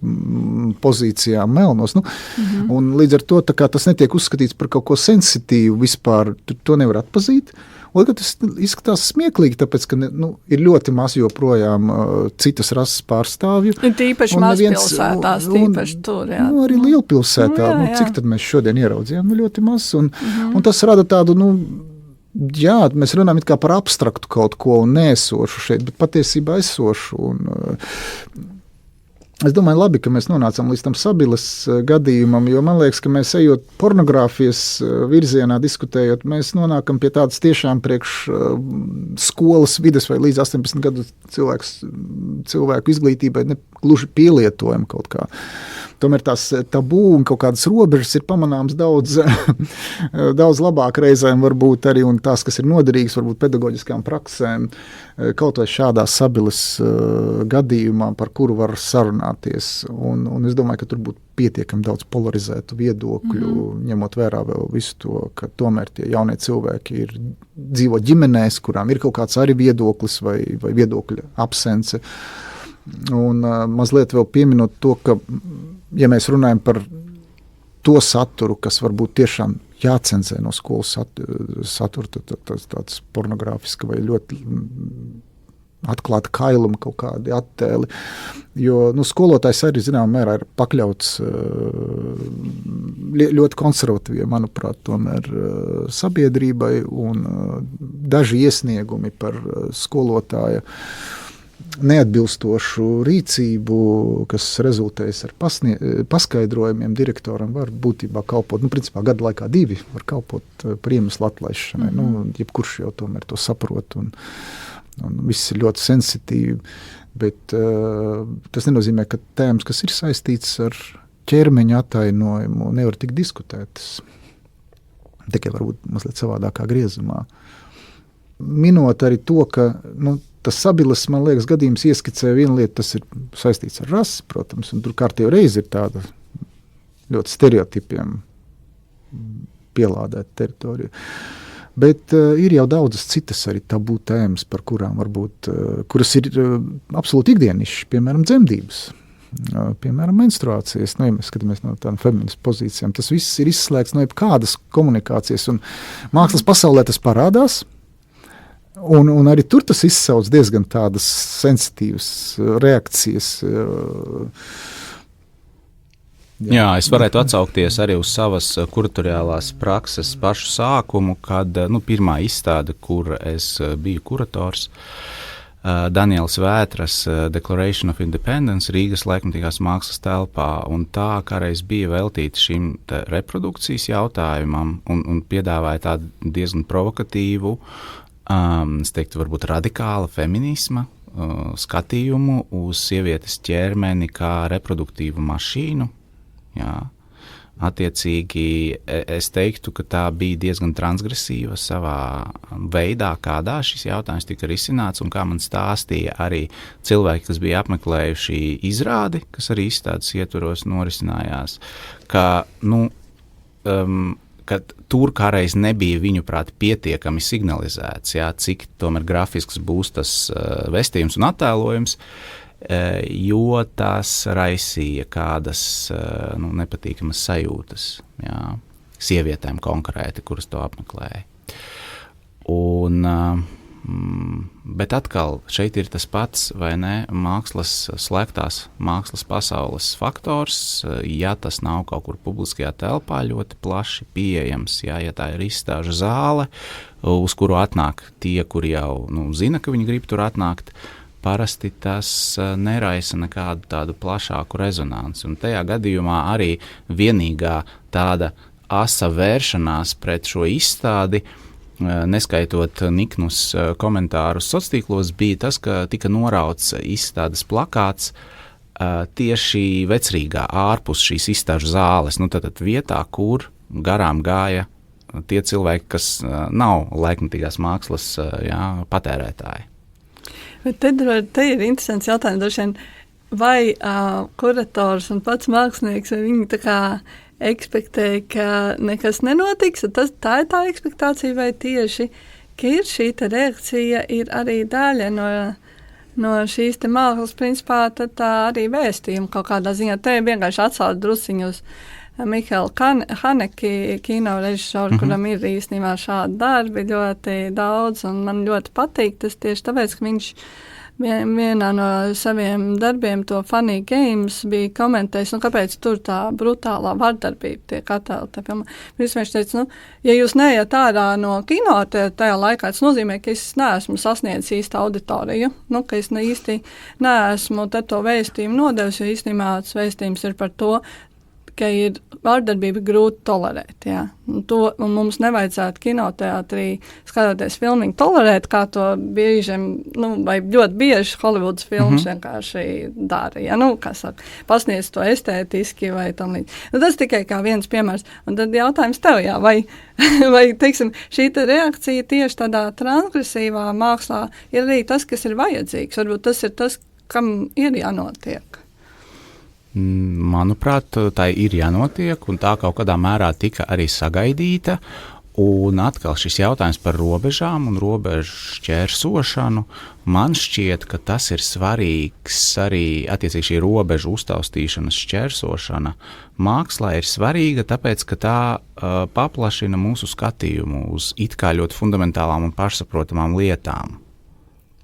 A: pozīcijām melnos. Un līdz ar to tas netiek uzskatīts par kaut ko sensitīvu vispār, to nevar atpazīt. Un tas izskatās smieklīgi, tāpēc, ka ir ļoti maz joprojām citas rases pārstāvju.
C: Tīpaši mazpilsētās, tīpaši tur, jā.
A: Arī lielpilsētā, cik tad mēs šodien ieraudzījām? Ļoti maz, un tas rada tādu, mēs runājam it kā par abstraktu kaut ko un neesošu šeit, bet patiesībā esošu, un es domāju, labi, ka mēs nonācam līdz tam Sabilas gadījumam, jo man liekas, ka mēs ejot pornogrāfijas virzienā diskutējot, mēs nonākam pie tādas tiešām priekš skolas vides vai līdz 18 gadu cilvēku izglītībai gluži pielietojam kaut kā. Tomēr tās tabū un kaut kādas robežas ir pamanāms daudz labāk reizēm varbūt arī, un tās, kas ir noderīgas varbūt pedagoģiskām praksēm, kaut vai šādā Sabilas gadījumā, par kuru var sarunāties. Un es domāju, ka tur būtu pietiekami daudz polarizētu viedokļu, ņemot vērā vēl visu to, ka tomēr tie jaunie cilvēki dzīvo ģimenēs, kurām ir kaut kāds arī viedoklis vai viedokļa absence. Un mazliet vēl pieminot to, ka ja mēs runājam par to saturu, kas varbūt tiešām jācenzē no skolas satura, tāds pornogrāfiska vai ļoti atklāta kailuma kaut kādi attēli, jo skolotājs arī zināmā mērā ir pakļauts ļoti konservatīviem, manuprāt, tomēr sabiedrībai, un daži iesniegumi par skolotāja neatbilstošu rīcību, kas rezultējas ar paskaidrojumiem direktoram, var būtībā kalpot, principā gadu laikā 2 var kalpot par iemeslu atlaišanai. Jebkurš jau tomēr to saprot, un viss ir ļoti sensitīvi, bet tas nenozīmē, ka tēmas, kas ir saistīts ar ķermeņa atainojumu, nevar tikt diskutētas. Tikai varbūt mazliet savādākā griezumā. Minot arī to, ka tas Sabilas, man liekas, gadījums ieskicē vienu lietu, tas ir saistīts ar rasi, protams, un tur kārtējo reizi ir tāda ļoti stereotipiem pielādēta teritorija. Bet ir jau daudzas citas arī tabū tēmas, par kurām varbūt, kuras ir absolūti ikdienišķi, piemēram, dzemdības, piemēram, menstruācijas, ja mēs skatāmies no tādām feministu pozīcijām, tas viss ir izslēgts no jebkādas komunikācijas, un mākslas pasaulē tas parādās, un arī tur tas izsauc diezgan tādas sensitīvas reakcijas.
B: Jā, es varētu atsaukties arī uz savas kuratoriālās prakses pašu sākumu, kad pirmā izstāde, kur es biju kurators, Daniels Vētras Declaration of Independence Rīgas laikmatīgās mākslas telpā, un tā kādreiz bija veltīta šim reprodukcijas jautājumam un piedāvāja tādu diezgan provokatīvu, es teiktu, varbūt radikāla feminisma skatījumu uz sievietes ķermeni kā reproduktīvu mašīnu. Jā. Attiecīgi, es teiktu, ka tā bija diezgan transgresīva savā veidā, kādā šis jautājums tika risināts, un kā man stāstīja arī cilvēki, kas bija apmeklējuši izrādi, kas arī izstādes ietvaros norisinājās, ka, ka tur kādreiz nebija viņuprāt pietiekami signalizēts, jā, cik tomēr grafisks būs tas vestījums un attēlojums, jo tas raisīja kādas nepatīkamas sajūtas, jā, sievietēm konkrēti, kuras to apmeklēja. Bet atkal šeit ir tas pats, vai ne, slēgtās mākslas pasaules faktors, ja tas nav kaut kur publiskajā telpā ļoti plaši pieejams, jā, ja tā ir izstāžu zāle, uz kuru atnāk tie, kuri jau zina, ka viņi grib tur atnākt, parasti tas neraisa nekādu tādu plašāku rezonanci. Un tajā gadījumā arī vienīgā tāda asa vēršanās pret šo izstādi, neskaitot niknus komentārus sociālos, bija tas, ka tika norauts izstādes plakāts tieši Vecrīgā ārpus šīs izstāžu zāles, tātad vietā, kur garām gāja tie cilvēki, kas nav laikmatīgās mākslas patērētāji.
C: Bet te ir interesants jautājums, droši vien, vai kurators un pats mākslinieks, vai viņi tā kā ekspektēja, ka nekas nenotiks, tā ir tā ekspektācija, vai tieši, ka ir šī reakcija, ir arī daļa no šīs te mākslas, principā, tad tā arī vēstījuma kaut kādā ziņā. Te vienkārši atsauc drusiņu uz Mihaila Haneki, kino režisoru, kuram ir īstenībā šādi darbi ļoti daudz, un man ļoti patīk tas tieši tāpēc, ka viņš vienā no saviem darbiem, to Funny Games, bija komentējis, kāpēc tur tā brutālā vardarbība tiek attēlta. Viņš teica, ja jūs neiet ārā no kino tajā laikā, tas nozīmē, ka es neesmu sasniedzis īstu auditoriju, ka es īsti neesmu to vēstījumu nodevis, jo īstenībā tas vēstījums ir par to, ka ir vārdarbība grūti tolerēt. Jā. Un mums nevajadzētu kinoteātrī skatoties filmiņu tolerēt, kā to biežiem, vai ļoti bieži Holivudas filmas vienkārši dara. Jā. Pasniedz to estētiski vai tam līdz. Tas tikai kā viens piemērs. Un tad jautājums tev, jā, vai teiksim, šī reakcija tieši tādā transgresīvā mākslā ir arī tas, kas ir vajadzīgs. Varbūt tas ir tas, kam ir jānotiek.
B: Manuprāt, tā ir jānotiek, un tā kaut kādā mērā tika arī sagaidīta. Un atkal šis jautājums par robežām un robežu šķērsošanu, man šķiet, ka tas ir svarīgs arī attiecīgi šī robežu uztaustīšanas šķērsošana. Mākslā ir svarīga, tāpēc, ka tā paplašina mūsu skatījumu uz it kā ļoti fundamentālām un pašsaprotamām lietām.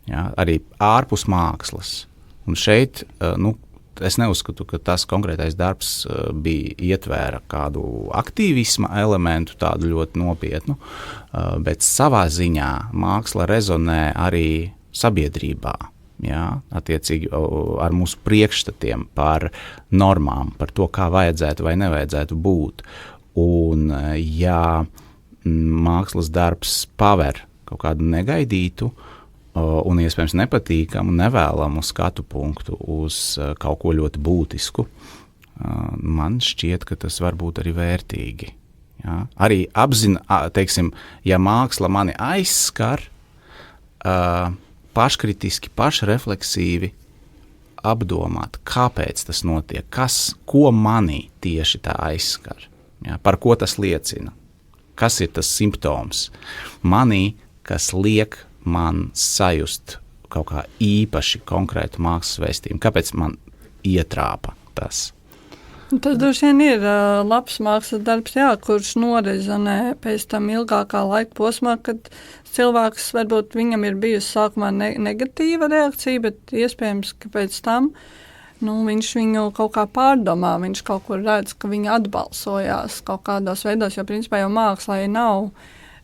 B: Jā, arī ārpus mākslas. Un šeit, es neuzskatu, ka tas konkrētais darbs bija ietvēra kādu aktīvisma elementu, tādu ļoti nopietnu, bet savā ziņā māksla rezonē arī sabiedrībā, jā, attiecīgi ar mūsu priekšstatiem par normām, par to, kā vajadzētu vai nevajadzētu būt. Un ja mākslas darbs paver kaut kādu negaidītu, un iespējams nepatīkamu, nevēlamu skatu punktu uz kaut ko ļoti būtisku, man šķiet, ka tas var būt arī vērtīgi. Ja? Arī teiksim, ja māksla mani aizskar, paškritiski, pašrefleksīvi apdomāt, kāpēc tas notiek, ko manī tieši tā aizskar, ja? Par ko tas liecina, kas ir tas simptoms manī, kas liek man sajust kaut kā īpaši konkrētu mākslas vēstījumu. Kāpēc man ietrāpa tas?
C: Tas droši vien ir labs mākslas darbs, jā, kurš norezonē pēc tam ilgākā laika posmā, kad cilvēks varbūt viņam ir bijusi sākumā negatīva reakcija, bet iespējams, ka pēc tam viņš viņu kaut kā pārdomā, viņš kaut kur redz, ka viņa atbalsojās kaut kādos veidos, jo principā jau mākslai nav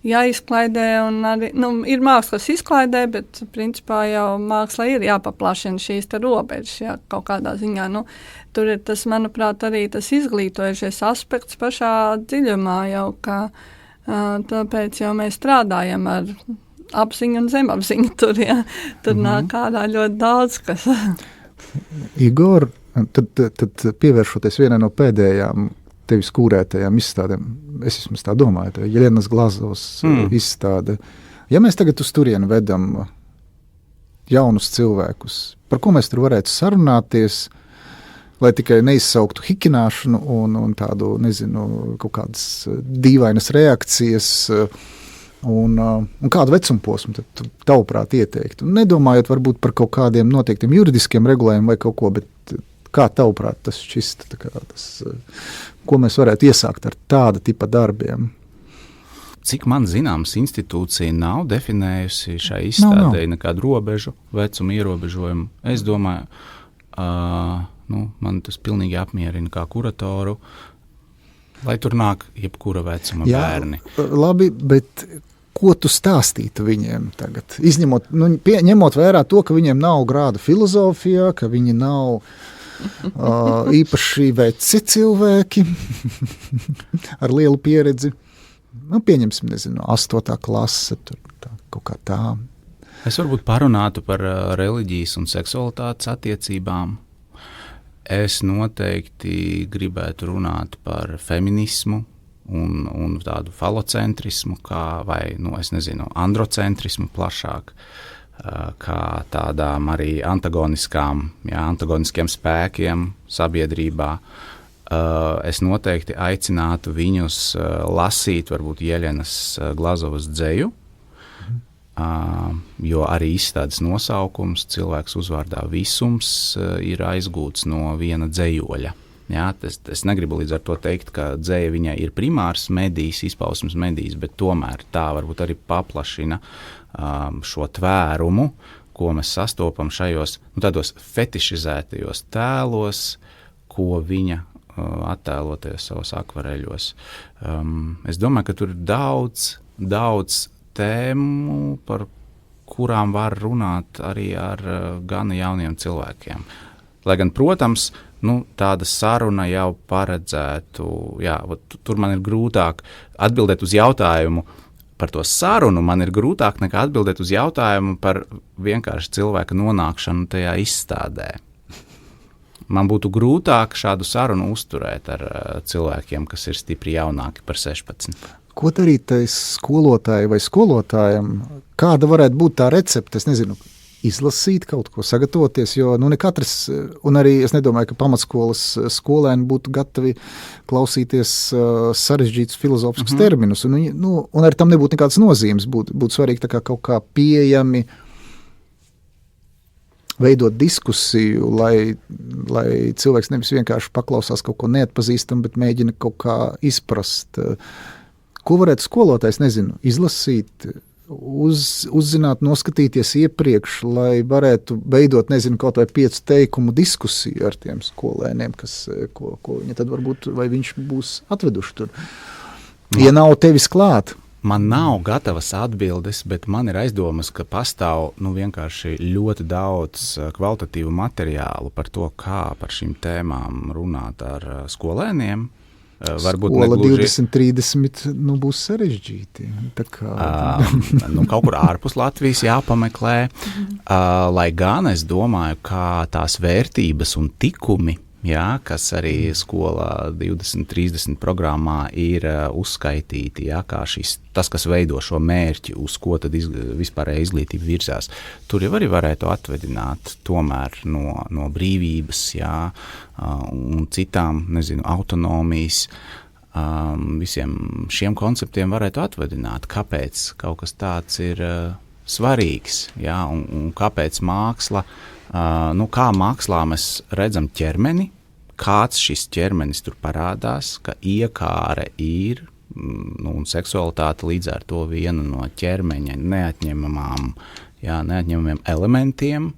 C: jāizklaidē, un arī, ir mākslas izklaidē, bet principā jau māksla ir jāpaplašina šīs te robežas, jā, kaut kādā ziņā, tur ir tas, manuprāt, arī tas izglītojušies aspekts pašā dziļumā jau, ka tāpēc jau mēs strādājam ar apziņu un zemapziņu tur, jā. Tur nāk ārā ļoti daudz, kas.
A: Igor, tad pievēršoties vienai no pēdējām tevis kūrētajām izstādēm, es vismaz tā domāju, tā Jelenas Glazovas izstāde. Ja mēs tagad uz turienu vedam jaunus cilvēkus, par ko mēs tur varētu sarunāties, lai tikai neizsauktu hikināšanu un tādu, nezinu, kaut kādas dīvainas reakcijas un kādu vecumposmu tad tavuprāt ieteikt. Un nedomājot varbūt par kaut kādiem noteiktiem juridiskiem regulējumiem vai kaut ko, bet kā tavuprāt tas šķist, ko mēs varētu iesākt ar tāda tipa darbiem?
B: Cik man zināms, institūcija nav definējusi šai izstādē nekādu robežu, vecumu ierobežojumu. Es domāju, man tas pilnīgi apmierina kā kuratoru, lai tur nāk jebkura vecuma bērni.
A: Labi, bet ko tu stāstītu viņiem tagad? Izņemot, ņemot vērā to, ka viņiem nav grāda filozofijā, ka viņi nav īpaši veci cilvēki ar lielu pieredzi. Pieņemsim, 8. klase, kaut kā tā.
B: Es varbūt parunātu par reliģijas un seksualitātes attiecībām. Es noteikti gribētu runāt par feminismu un tādu falocentrismu, androcentrismu plašāk, kā tādām arī antagoniskiem spēkiem sabiedrībā. Es noteikti aicinātu viņus lasīt varbūt Jelenas Glazovas dzeju, jo arī izstādes nosaukums cilvēks uzvārdā visums ir aizgūts no viena dzejoļa. Jā, es negribu līdz ar to teikt, ka dzeja viņai ir primārs medijs, izpausmes medijs, bet tomēr tā varbūt arī paplašina šo tvērumu, ko mēs sastopam šajos tādos fetišizētajos tēlos, ko viņa attēloties savos akvareļos. Es domāju, ka tur ir daudz tēmu, par kurām var runāt arī ar gana jauniem cilvēkiem. Lai gan, protams, tāda saruna jau paredzētu, tur man ir grūtāk atbildēt uz jautājumu par to sarunu, man ir grūtāk nekā atbildēt uz jautājumu par vienkārši cilvēka nonākšanu tajā izstādē. Man būtu grūtāk šādu sarunu uzturēt ar cilvēkiem, kas ir stipri jaunāki par 16.
A: Ko darīt tai skolotāji vai skolotājiem? Kāda varētu būt tā recepte? Es nezinu, izlasīt kaut ko, sagatavoties, jo ne katrs, un arī es nedomāju, ka pamatskolas skolēni būtu gatavi klausīties sarežģītus filozofiskus terminus, un arī tam nebūtu nekādas nozīmes. Būtu svarīgi tā kā kaut kā pieejami veidot diskusiju, lai cilvēks nevis vienkārši paklausās kaut ko neatpazīstam, bet mēģina kaut kā izprast. Ko varētu skolotājs, izlasīt, uzzināt, noskatīties iepriekš, lai varētu veidot, kaut vai 5 teikumu diskusiju ar tiem skolēniem, ko viņi tad varbūt, vai viņš būs atveduši tur. Ja nav tevis klāt.
B: Man nav gatavas atbildes, bet man ir aizdomas, ka pastāv vienkārši ļoti daudz kvalitatīvu materiālu par to, kā par šīm tēmām runāt ar skolēniem. Varbūt
A: Skola
B: negluži
A: 2030 būs sarežģīti.
B: Kaut kur ārpus Latvijas jāpameklē, lai gan es domāju, kā tās vērtības un tikumi, kas arī skolā 2030 programmā ir uzskaitīti, kā tas, kas veido šo mērķi, uz ko tad vispārēja izglītība virzās. Tur jau arī varētu atvedināt tomēr no brīvības, un citām, autonomijas, visiem šiem konceptiem varētu atvedināt, kāpēc kaut kas tāds ir svarīgs, un kāpēc māksla, kā mākslā mēs redzam ķermeni, kāds šis ķermenis tur parādās, ka iekāre ir, un seksualitāte līdz ar to viena no ķermeņa neatņemamiem elementiem,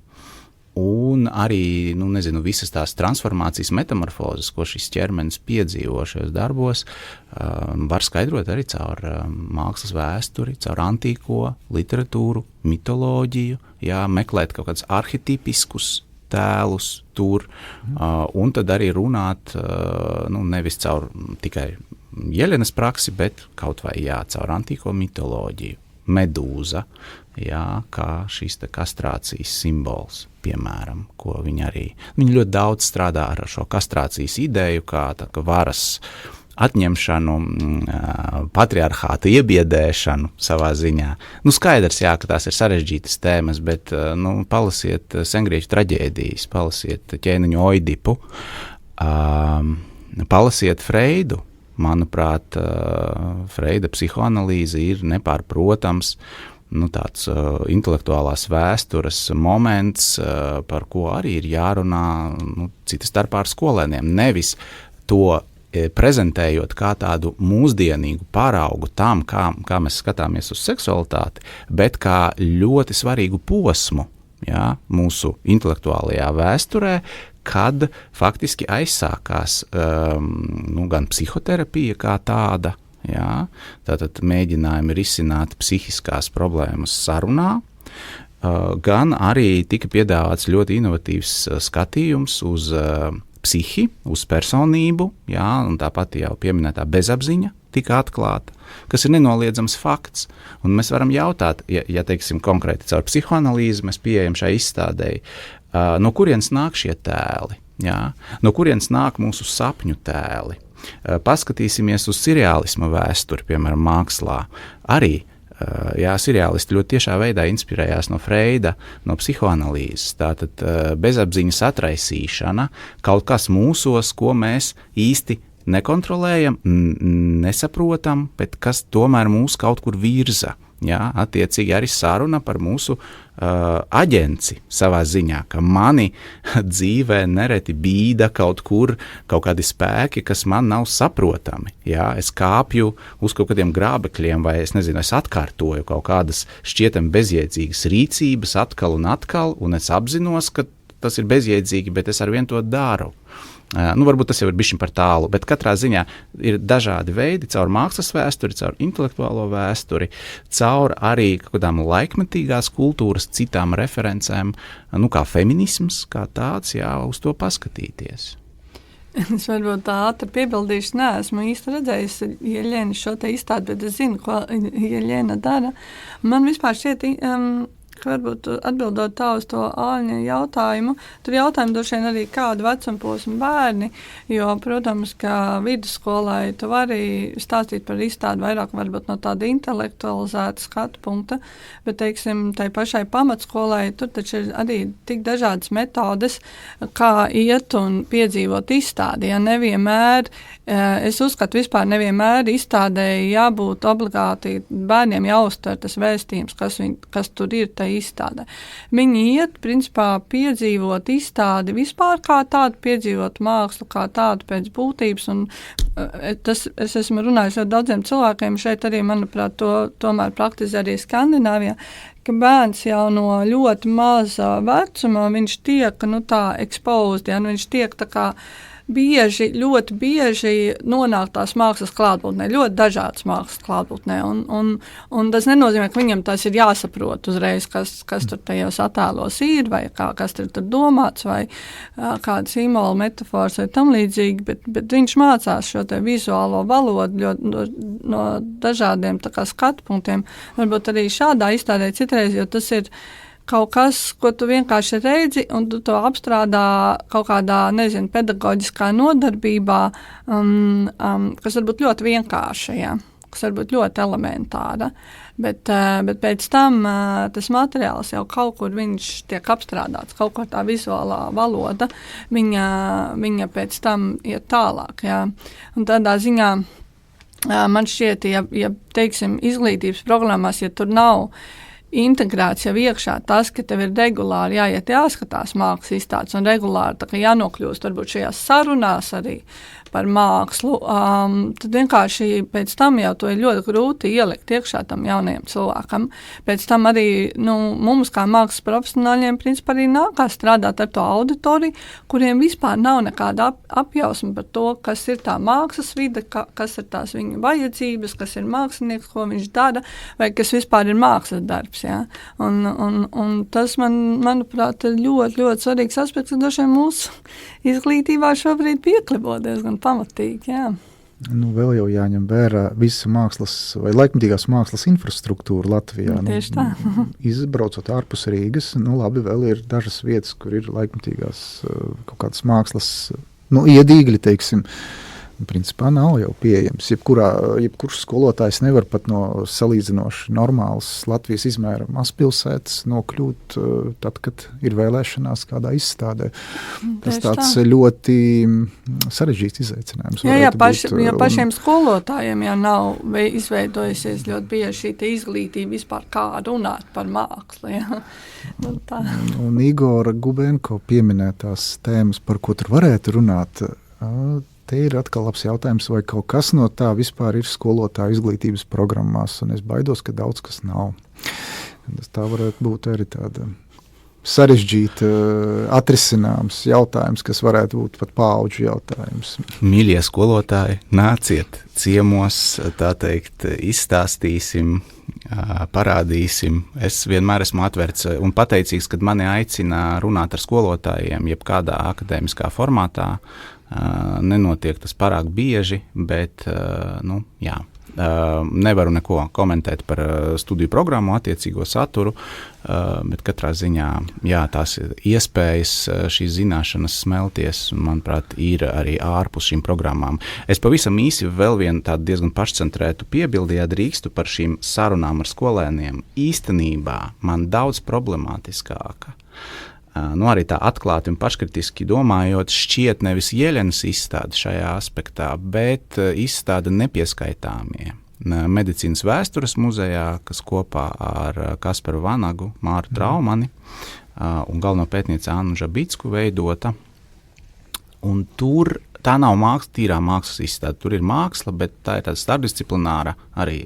B: Un arī, visas tās transformācijas metamorfozes, ko šis ķermenis piedzīvo šajos darbos, var skaidrot arī caur mākslas vēsturi, caur antīko literatūru, mitoloģiju, meklēt kaut kādus arhetipiskus tēlus tur, un tad arī runāt, nevis caur tikai Jelenas praksi, bet kaut vai caur antīko mitoloģiju. Medūza, kā šīs kastrācijas simbols, piemēram, ko viņi ļoti daudz strādā ar šo kastrācijas ideju, kā varas atņemšanu, patriarchātu iebiedēšanu savā ziņā. Skaidrs, ka tās ir sarežģītas tēmas, bet palasiet sengrieķu traģēdijas, palasiet ķēniņu Oidipu, palasiet Freidu. Manuprāt, Freida psihoanalīze ir nepārprotams tāds intelektuālās vēstures moments, par ko arī ir jārunā cita starpā ar skolēniem. Nevis to prezentējot kā tādu mūsdienīgu paraugu tam, kā mēs skatāmies uz seksualitāti, bet kā ļoti svarīgu posmu mūsu intelektuālajā vēsturē, kad faktiski aizsākās gan psihoterapija kā tāda, tātad mēģinājumi risināt psihiskās problēmas sarunā, gan arī tika piedāvāts ļoti inovatīvs skatījums uz psihi, uz personību, un tāpat jau pieminētā bezapziņa tika atklāta, kas ir nenoliedzams fakts. Un mēs varam jautāt, ja teiksim konkrēti caur psihoanalīzi mēs pieejam šai izstādēji, no kurienes nāk šie tēli, no kurienes nāk mūsu sapņu tēli. Paskatīsimies uz seriālisma vēsturi, piemēram, mākslā. Arī seriālisti ļoti tiešā veidā inspirējās no Freida, no psihoanalīzes. Tātad bezapziņas atraisīšana, kaut kas mūsos, ko mēs īsti nekontrolējam, nesaprotam, bet kas tomēr mūs kaut kur virza. Attiecīgi arī saruna par mūsu aģenci savā ziņā, ka mani dzīvē nereti bīda kaut kādi spēki, kas man nav saprotami. Es kāpju uz kaut kādiem grābekļiem, vai es atkārtoju kaut kādas šķietami bezjēdzīgas rīcības atkal, un es apzinos, ka tas ir bezjēdzīgi, bet es arvien to daru. Varbūt tas jau ir bišķiņ par tālu, bet katrā ziņā ir dažādi veidi, caur mākslas vēsturi, caur intelektuālo vēsturi, caur arī kaut kādām laikmetīgās kultūras citām referencēm, kā feminisms, kā tāds, uz to paskatīties.
C: Es varbūt tā ātri piebildīšu, neesmu īsti redzējusi Jeļena šo te izstādi, bet es zinu, ko Jeļena dara. Man vispār šķiet, varbūt atbildot tā uz to Āļņa jautājumu, tur jautājumu droši vien arī kādu vecumposmu bērni, jo, protams, ka vidusskolai tu vari stāstīt par izstādi vairāk varbūt no tāda intelektualizēta skatu punkta, bet, teiksim, tai pašai pamatskolai tur taču ir arī tik dažādas metodes, kā iet un piedzīvot izstādi, nevienmēr, es uzskatu vispār nevienmēr izstādēji jābūt obligāti bērniem jāuztver tas vēstījums, kas tur ir tai izstādē. Viņi iet, principā, piedzīvot izstādi vispār kā tādu, piedzīvot mākslu kā tādu pēc būtības, un es esmu runājis ar daudziem cilvēkiem, šeit arī, manuprāt, to tomēr praktizē arī Skandināvijā, ka bērns jau no ļoti maza vecuma, viņš tiek, tā exposed, viņš tiek tā kā ļoti bieži nonāk tās mākslas klātbūtnē, ļoti dažādas mākslas klātbūtnē, un tas nenozīmē, ka viņam tas ir jāsaprot uzreiz, kas tur tajos attēlos ir, vai kas tur domāts, vai kāda simbola metafors vai tam līdzīgi, bet viņš mācās šo te vizuālo valodu no dažādiem tā kā skatpunktiem, varbūt arī šādā izstādē citreiz, jo tas ir kaut kas, ko tu vienkārši redzi, un tu to apstrādā kaut kādā, pedagoģiskā nodarbībā, kas varbūt ļoti vienkārša, kas varbūt ļoti elementāra, bet pēc tam tas materiāls jau kaut kur viņš tiek apstrādāts, kaut kur tā vizuālā valoda, viņa pēc tam iet tālāk, un tādā ziņā man šķiet, ja teiksim, izglītības programmās, ja tur nav integrēts jau iekšā tas, ka tev ir regulāri jāiet jāskatās mākslas izstādes un regulāri tā kā jānokļūst varbūt šajās sarunās arī par mākslu, tad vienkārši pēc tam jau to ir ļoti grūti ielikt iekšā tam jaunajam cilvēkam. Pēc tam arī mums kā mākslas profesionāļiem principā arī nākās strādāt ar to auditoriju, kuriem vispār nav nekāda apjausma par to, kas ir tā mākslas vide, kas ir tās viņa vajadzības, kas ir mākslinieks, ko viņš dara, vai kas vispār ir mākslas darbs. Ja? Un tas, manuprāt, ir ļoti, ļoti svarīgs aspekts, ka dažiem mūsu izglītībā šobrīd pieklibo diezgan pamatīgi, jā.
A: Vēl jau jāņem vērā visa mākslas vai laikmatīgās mākslas infrastruktūra Latvijā.
C: Tieši tā.
A: Izbraucot ārpus Rīgas, labi, vēl ir dažas vietas, kur ir laikmatīgās kaut kādas mākslas, iedīgļi, teiksim, principā nav jau pieejams. Jebkurš skolotājs nevar pat no salīdzinoši normālas Latvijas izmēra mazpilsētas nokļūt tad, kad ir vēlēšanās kādā izstādē. Tas tāds ļoti sarežģīts izaicinājums.
C: Jā, pašiem skolotājiem jau nav izveidojusies ļoti bieži šī izglītība vispār kā runāt par mākslu. Ja?
A: Un Igora Gubenko pieminētās tēmas, par ko tur varētu runāt, te ir atkal labs jautājums, vai kaut kas no tā vispār ir skolotāju izglītības programmās, un es baidos, ka daudz kas nav. Tā varētu būt arī tāda sarežģīta, atrisināms jautājums, kas varētu būt pat paauģu jautājums.
B: Mīļie skolotāji, nāciet ciemos, tā teikt, izstāstīsim, parādīsim. Es vienmēr esmu atvērts un pateicīgs, kad mani aicina runāt ar skolotājiem, jebkādā akadēmiskā formātā. Nenotiek tas pārāk bieži, bet, jā, nevaru neko komentēt par studiju programmu, attiecīgo saturu, bet katrā ziņā, jā, tās iespējas, šīs zināšanas smelties, manuprāt, ir arī ārpus šīm programmām. Es pavisam īsi vēl vienu tādu diezgan pašcentrētu piebildi, ja drīkstu par šīm sarunām ar skolēniem. Īstenībā man daudz problemātiskāka. Arī tā atklāti un paškritiski domājot, šķiet nevis Jeļenas izstāde šajā aspektā, bet izstāde Nepieskaitāmie medicīnas vēstures muzejā, kas kopā ar Kasparu Vanagu, Māru Traumani un galveno pētnieci Annu Žabicku veidota. Un tur tā nav tīrā mākslas izstāde, tur ir māksla, bet tā ir tāda starpdisciplināra arī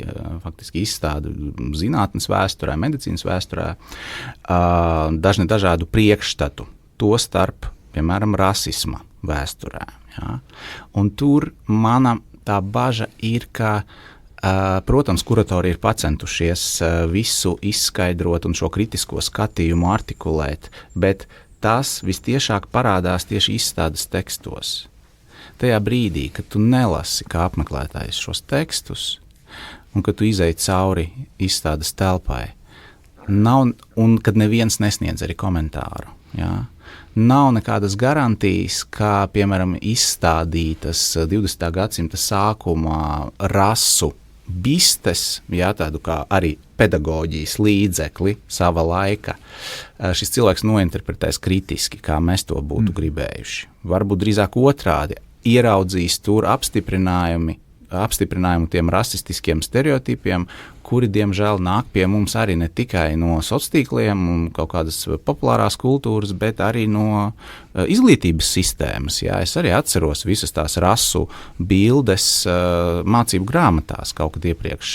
B: faktiski izstāde zinātnes vēsturē, medicīnas vēsturē, dažādu priekšstatu, to starp, piemēram, rasisma vēsturē. Ja? Un tur mana tā baža ir, ka, protams, kuratori ir pacentušies visu izskaidrot un šo kritisko skatījumu artikulēt, bet tas vistiešāk parādās tieši izstādes tekstos. Tajā brīdī, kad tu nelasi kā apmeklētājs šos tekstus un kad tu izej cauri izstādes telpai, un kad neviens nesniedz arī komentāru, jā, nav nekādas garantijas, kā, piemēram, izstādītas 20. gadsimta sākumā rasu bistes, jā, tādu kā arī pedagoģijas līdzekli sava laika. Šis cilvēks nointerpretēs kritiski, kā mēs to būtu gribējuši. Varbūt drīzāk otrādi, ieraudzīs tur apstiprinājumu tiem rasistiskiem stereotipiem, kuri, diemžēl, nāk pie mums arī ne tikai no sociāliem un kaut kādas populārās kultūras, bet arī no izglītības sistēmas. Jā. Es arī atceros visas tās rasu bildes mācību grāmatās kaut kad iepriekš,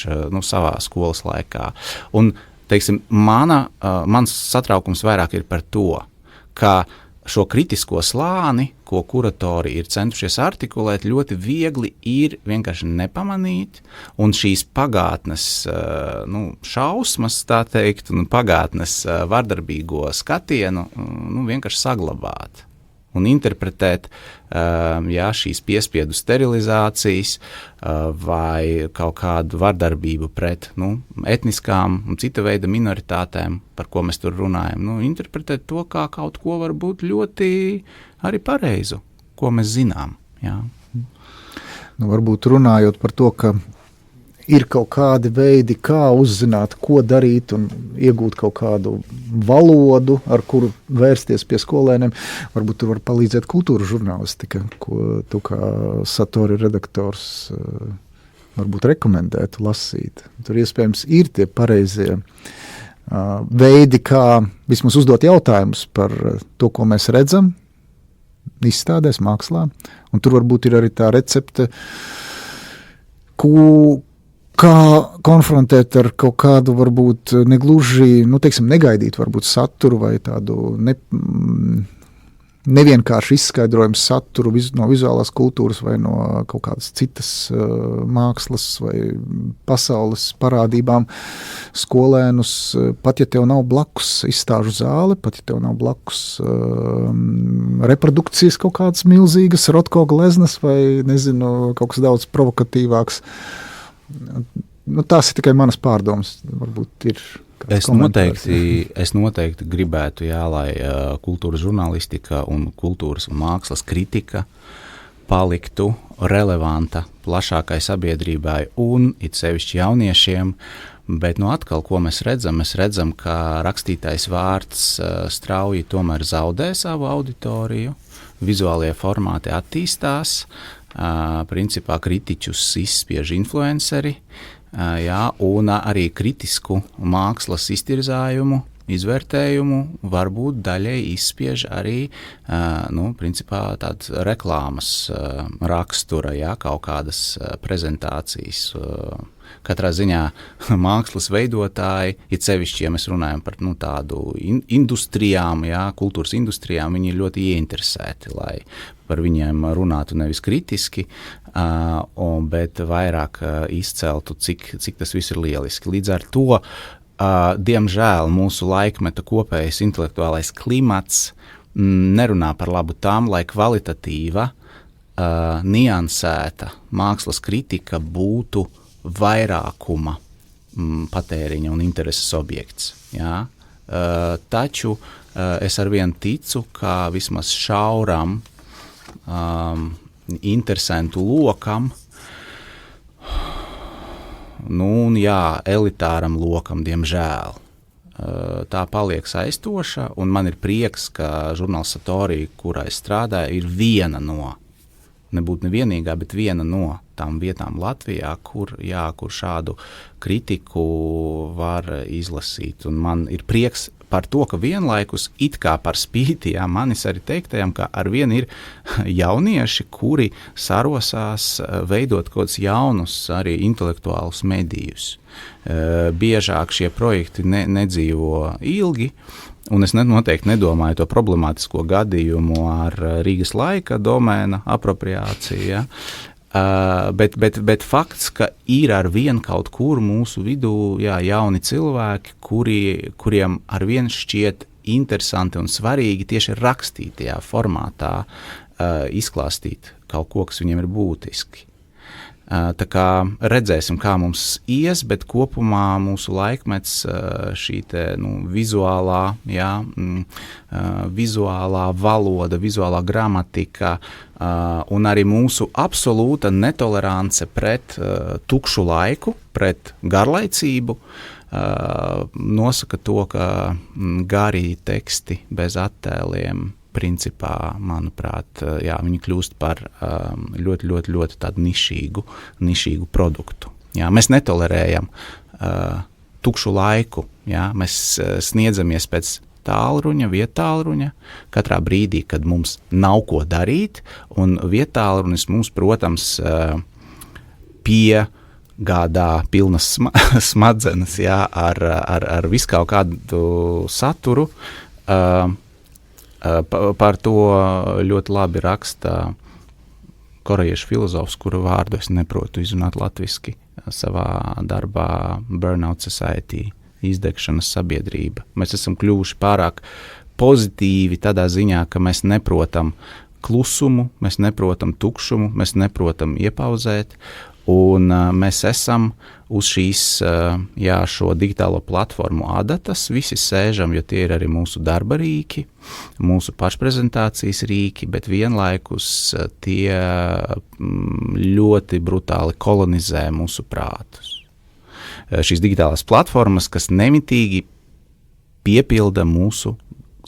B: savā skolas laikā. Un, teiksim, mans satraukums vairāk ir par to, ka šo kritisko slāni, ko kuratori ir centušies artikulēt, ļoti viegli ir vienkārši nepamanīt, un šīs pagātnes šausmas, tā teikt, un pagātnes vardarbīgo skatienu vienkārši saglabāt un interpretēt šīs piespiedu sterilizācijas vai kaut kādu vardarbību pret etniskām un cita veida minoritātēm, par ko mēs tur runājam. Interpretēt to kā kaut ko varbūt ļoti arī pareizu, ko mēs zinām. Jā.
A: Varbūt runājot par to, ka ir kaut kādi veidi, kā uzzināt, ko darīt un iegūt kaut kādu valodu, ar kuru vērsties pie skolēniem. Varbūt tur var palīdzēt kultūra žurnālistika, ko tu kā satura redaktors varbūt rekomendētu lasīt. Tur iespējams ir tie pareizie veidi, kā vismaz uzdot jautājumus par to, ko mēs redzam, izstādēs, mākslā. Un tur varbūt ir arī tā recepte, kā konfrontēt ar kaut kādu varbūt negluži, negaidīt varbūt saturu vai tādu nevienkārši izskaidrojumu saturu no vizuālās kultūras vai no kaut kādas citas mākslas vai pasaules parādībām skolēnus, pat ja tev nav blakus izstāžu zāle, pat ja tev nav blakus reprodukcijas kaut kādas milzīgas, Rotko gleznas vai, kaut kas daudz provokatīvāks. Tās ir tikai manas pārdomas, varbūt ir
B: Es noteikti gribētu, lai kultūras žurnālistika un kultūras un mākslas kritika paliktu relevanta plašākai sabiedrībai un it sevišķi jauniešiem, bet atkal, ko mēs redzam, ka rakstītais vārds strauji tomēr zaudē savu auditoriju, vizuālie formāti attīstās, principā kritiķus izspiež influenceri, un arī kritisku mākslas iztirzājumu, izvērtējumu varbūt daļai izspiež arī principā tādas reklāmas rakstura, kaut kādas prezentācijas. Katrā ziņā mākslas veidotāji, it sevišķi, ja mēs runājam par tādu industrijām, kultūras industrijām, viņi ir ļoti ieinteresēti, lai par viņiem runātu nevis kritiski, bet vairāk izceltu, cik tas viss ir lieliski. Līdz ar to, diemžēl, mūsu laikmeta kopējais intelektuālais klimats nerunā par labu tām, lai kvalitatīva, niansēta mākslas kritika būtu vairākuma patēriņa un intereses objekts. Taču es arvien ticu, ka vismaz šauram interesantu lokam, elitāram lokam, diemžēl. Tā paliek aizstoša, un man ir prieks, ka žurnāls Satori, kurā es strādāju, ir viena no, nebūtu nevienīgā, bet viena no tām vietām Latvijā, kur šādu kritiku var izlasīt. Un man ir prieks par to, ka vienlaikus it kā par spīti manis arī teiktajam, ka arvien ir jaunieši, kuri sarosās veidot kaut kādus jaunus arī intelektuālus medijus. Biežāk šie projekti nedzīvo ilgi, un es noteikti nedomāju to problemātisko gadījumu ar Rīgas laika domēna apropriāciju, bet fakts, ka ir arvien kaut kur mūsu vidū jauni cilvēki, kuriem arvien šķiet interesanti un svarīgi tieši rakstītajā formātā izklāstīt kaut ko, kas viņiem ir būtiski. Tā kā redzēsim, kā mums ies, bet kopumā mūsu laikmets šī vizuālā valoda, vizuālā gramatika un arī mūsu absolūta netolerance pret tukšu laiku, pret garlaicību nosaka to, ka gari teksti bez attēliem principā, manuprāt, viņi kļūst par ļoti, ļoti, ļoti tādu nišīgu produktu. Mēs netolerējam tukšu laiku, mēs sniedzamies pēc tālruņa, vietālruņa, katrā brīdī, kad mums nav ko darīt, un vietālrunis mums, protams, piegādā pilnas smadzenes, ar visu kaut kādu saturu. Par to ļoti labi raksta korejiešu filozofs, kuru vārdu es neprotu izrunāt latviski, savā darbā Burnout Society, izdegšanas sabiedrība. Mēs esam kļuvuši pārāk pozitīvi tādā ziņā, ka mēs neprotam klusumu, mēs neprotam tukšumu, mēs neprotam iepauzēt, un mēs esam uz šīs, šo digitālo platformu adatas, visi sēžam, jo tie ir arī mūsu darba rīki, mūsu pašprezentācijas rīki, bet vienlaikus tie ļoti brutāli kolonizē mūsu prātus. Šīs digitālās platformas, kas nemitīgi piepilda mūsu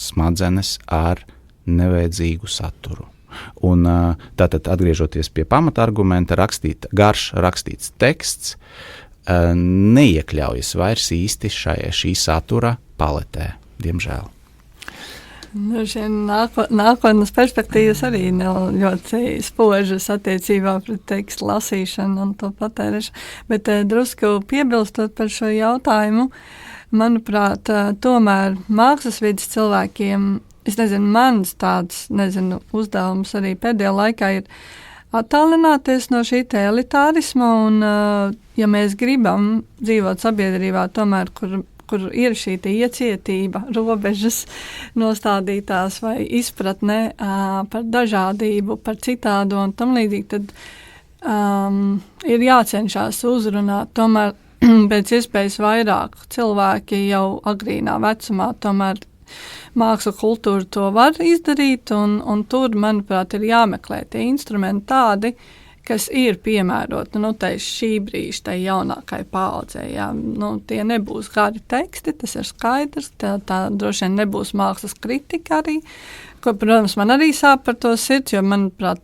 B: smadzenes ar nevajadzīgu saturu. Un tātad atgriežoties pie pamatargumenta, garš rakstīts teksts, neiekļaujas vairs īsti šī satura paletē, diemžēl.
C: Nākotnes perspektīvas arī nav ļoti spožas attiecībā pret tekstu lasīšanu un to patērēšanu, bet drusku piebilstot par šo jautājumu, manuprāt, tomēr mākslas vidas cilvēkiem, es nezinu, mans tāds, uzdevums arī pēdējā laikā ir attālināties no šī elitārisma un, ja mēs gribam dzīvot sabiedrībā tomēr, kur ir šī iecietība, robežas nostādītās vai izpratne par dažādību, par citādu un tam līdzīgi, tad ir jācenšas uzrunāt tomēr pēc iespējas vairāk cilvēki jau agrīnā vecumā, tomēr māksla kultūra to var izdarīt, un tur, manuprāt, ir jāmeklē tie instrumenti tādi, kas ir piemēroti šī brīža tai jaunākai paaudzei. Tie nebūs gari teksti, tas ir skaidrs, tā droši vien nebūs mākslas kritika arī, ko, protams, man arī sāp par to sirds, jo, manuprāt,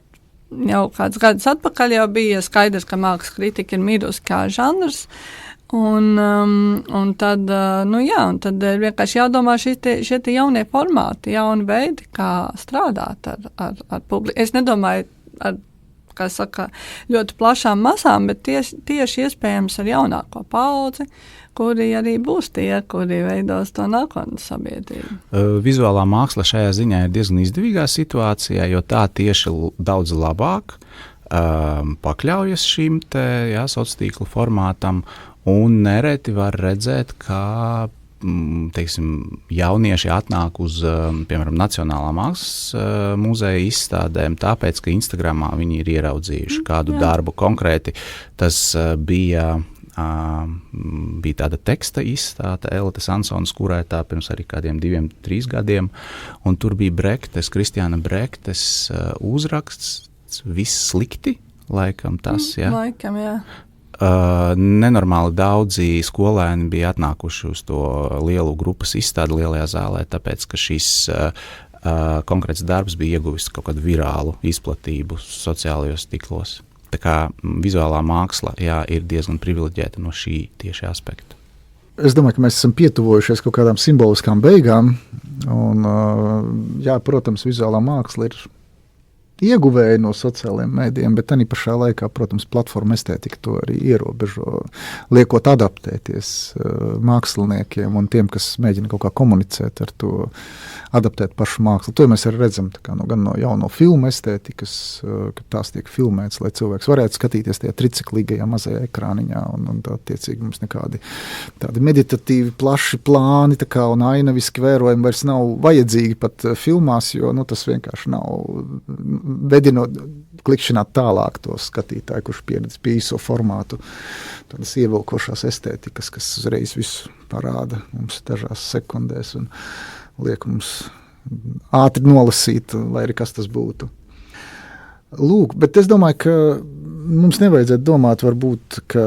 C: jau kāds gadus atpakaļ jau bija skaidrs, ka mākslas kritika ir mirusi kā žanrs, un tad, un tad vienkārši jādomā šie jaunie formāti, jauni veidi, kā strādāt ar publiku. Es nedomāju ar, kā saka, ļoti plašām masām, bet tieši iespējams ar jaunāko paudzi, kuri arī būs tie, kuri veidos to nākotnes sabiedrību.
B: Vizuālā māksla šajā ziņā ir diezgan izdevīgā situācijā, jo tā tieši daudz labāk pakļaujas šīm sociālo tīklu formātam, un nereti var redzēt, kā jaunieši atnāk uz, piemēram, Nacionālā mākslas muzeja izstādēm, tāpēc, ka Instagramā viņi ir ieraudzījuši kādu darbu konkrēti. Tas bija tāda teksta izstāde Eltes Ansons kurētā pirms arī kādiem 2-3 gadiem, un tur bija Kristiāna Brektes uzraksts Viss slikti, laikam tas, jā.
C: Laikam, jā.
B: Nenormāli daudzi skolēni bija atnākuši uz to lielu grupas izstādi lielajā zālē, tāpēc, ka šis konkrēts darbs bija ieguvis kaut kādu virālu izplatību sociālajos tīklos. Tā kā vizuālā māksla, ir diezgan privileģēta no šī tieši aspekta.
A: Es domāju, ka mēs esam pietuvojušies kaut kādām simboliskām beigām, un, protams, vizuālā māksla ir ieguvēji no sociālajiem mēdījiem, bet arī pašā laikā, protams, platforma estētika to arī ierobežo, liekot adaptēties māksliniekiem un tiem, kas mēģina kaut kā komunicēt ar to, adaptēt pašu mākslu. To mēs arī redzam gan no jauno filmu estētikas, ka tās tiek filmētas, lai cilvēks varētu skatīties tajā triciklīgajā mazajā ekrāniņā, un attiecīgi mums nekādi tādi meditatīvi plaši plāni un ainaviski vērojumi vairs nav vajadzīgi pat filmās, jo tas vienkārši nav vedinot, klikšķināt tālāk to skatītāju, kurš pieredz pie īso formātu, tādas ievilkošās estētikas, kas uzreiz visu parāda mums dažās sekundēs un liek mums ātri nolasīt, lai arī kas tas būtu. Lūk, bet es domāju, ka mums nevajadzētu domāt varbūt, ka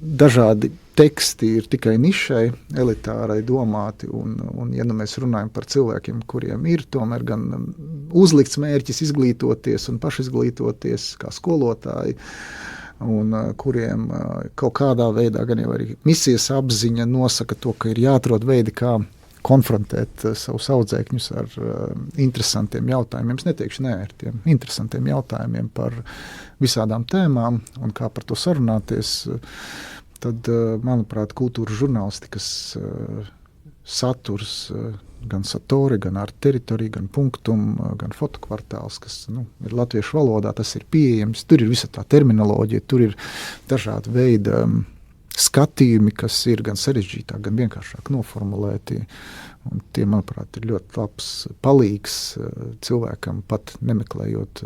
A: dažādi teksti ir tikai nišai, elitārai domāti, un ja mēs runājam par cilvēkiem, kuriem ir tomēr gan uzlikts mērķis izglītoties un pašizglītoties kā skolotāji, un kuriem kaut kādā veidā gan jau arī misijas apziņa nosaka to, ka ir jāatrod veidi, kā konfrontēt savus audzēkņus ar interesantiem jautājumiem. Es neteikšu nē ar tiem interesantiem jautājumiem par visādām tēmām un kā par to sarunāties. Tad, manuprāt, kultūras žurnālistikas saturs, gan Satori, gan Art Teritorija, gan Punktum, gan Fotokvartāls, kas ir latviešu valodā, tas ir pieejams. Tur ir visa tā terminoloģija, tur ir dažādi veidi skatījumi, kas ir gan sarežģītāk, gan vienkāršāk noformulēti. Un tie, manuprāt, ir ļoti labs palīgs cilvēkam, pat nemeklējot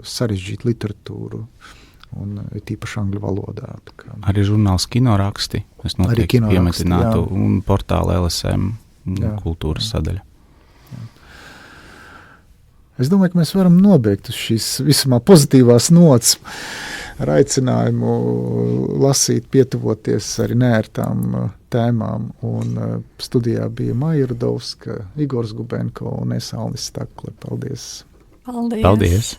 A: sarežģītu literatūru. Un tīpaši angļu valodā.
B: Arī žurnāls Kinoraksti, es noteikti piemetinātu, un portāla LSM kultūras sadaļa.
A: Jā. Es domāju, ka mēs varam nobeigt uz šīs visumā pozitīvās nots ar aicinājumu lasīt, pietuvoties arī neērtām tēmām. Un studijā bija Maija Rudovska, Igors Gubenko un es Alnis Stakle. Paldies!
C: Paldies!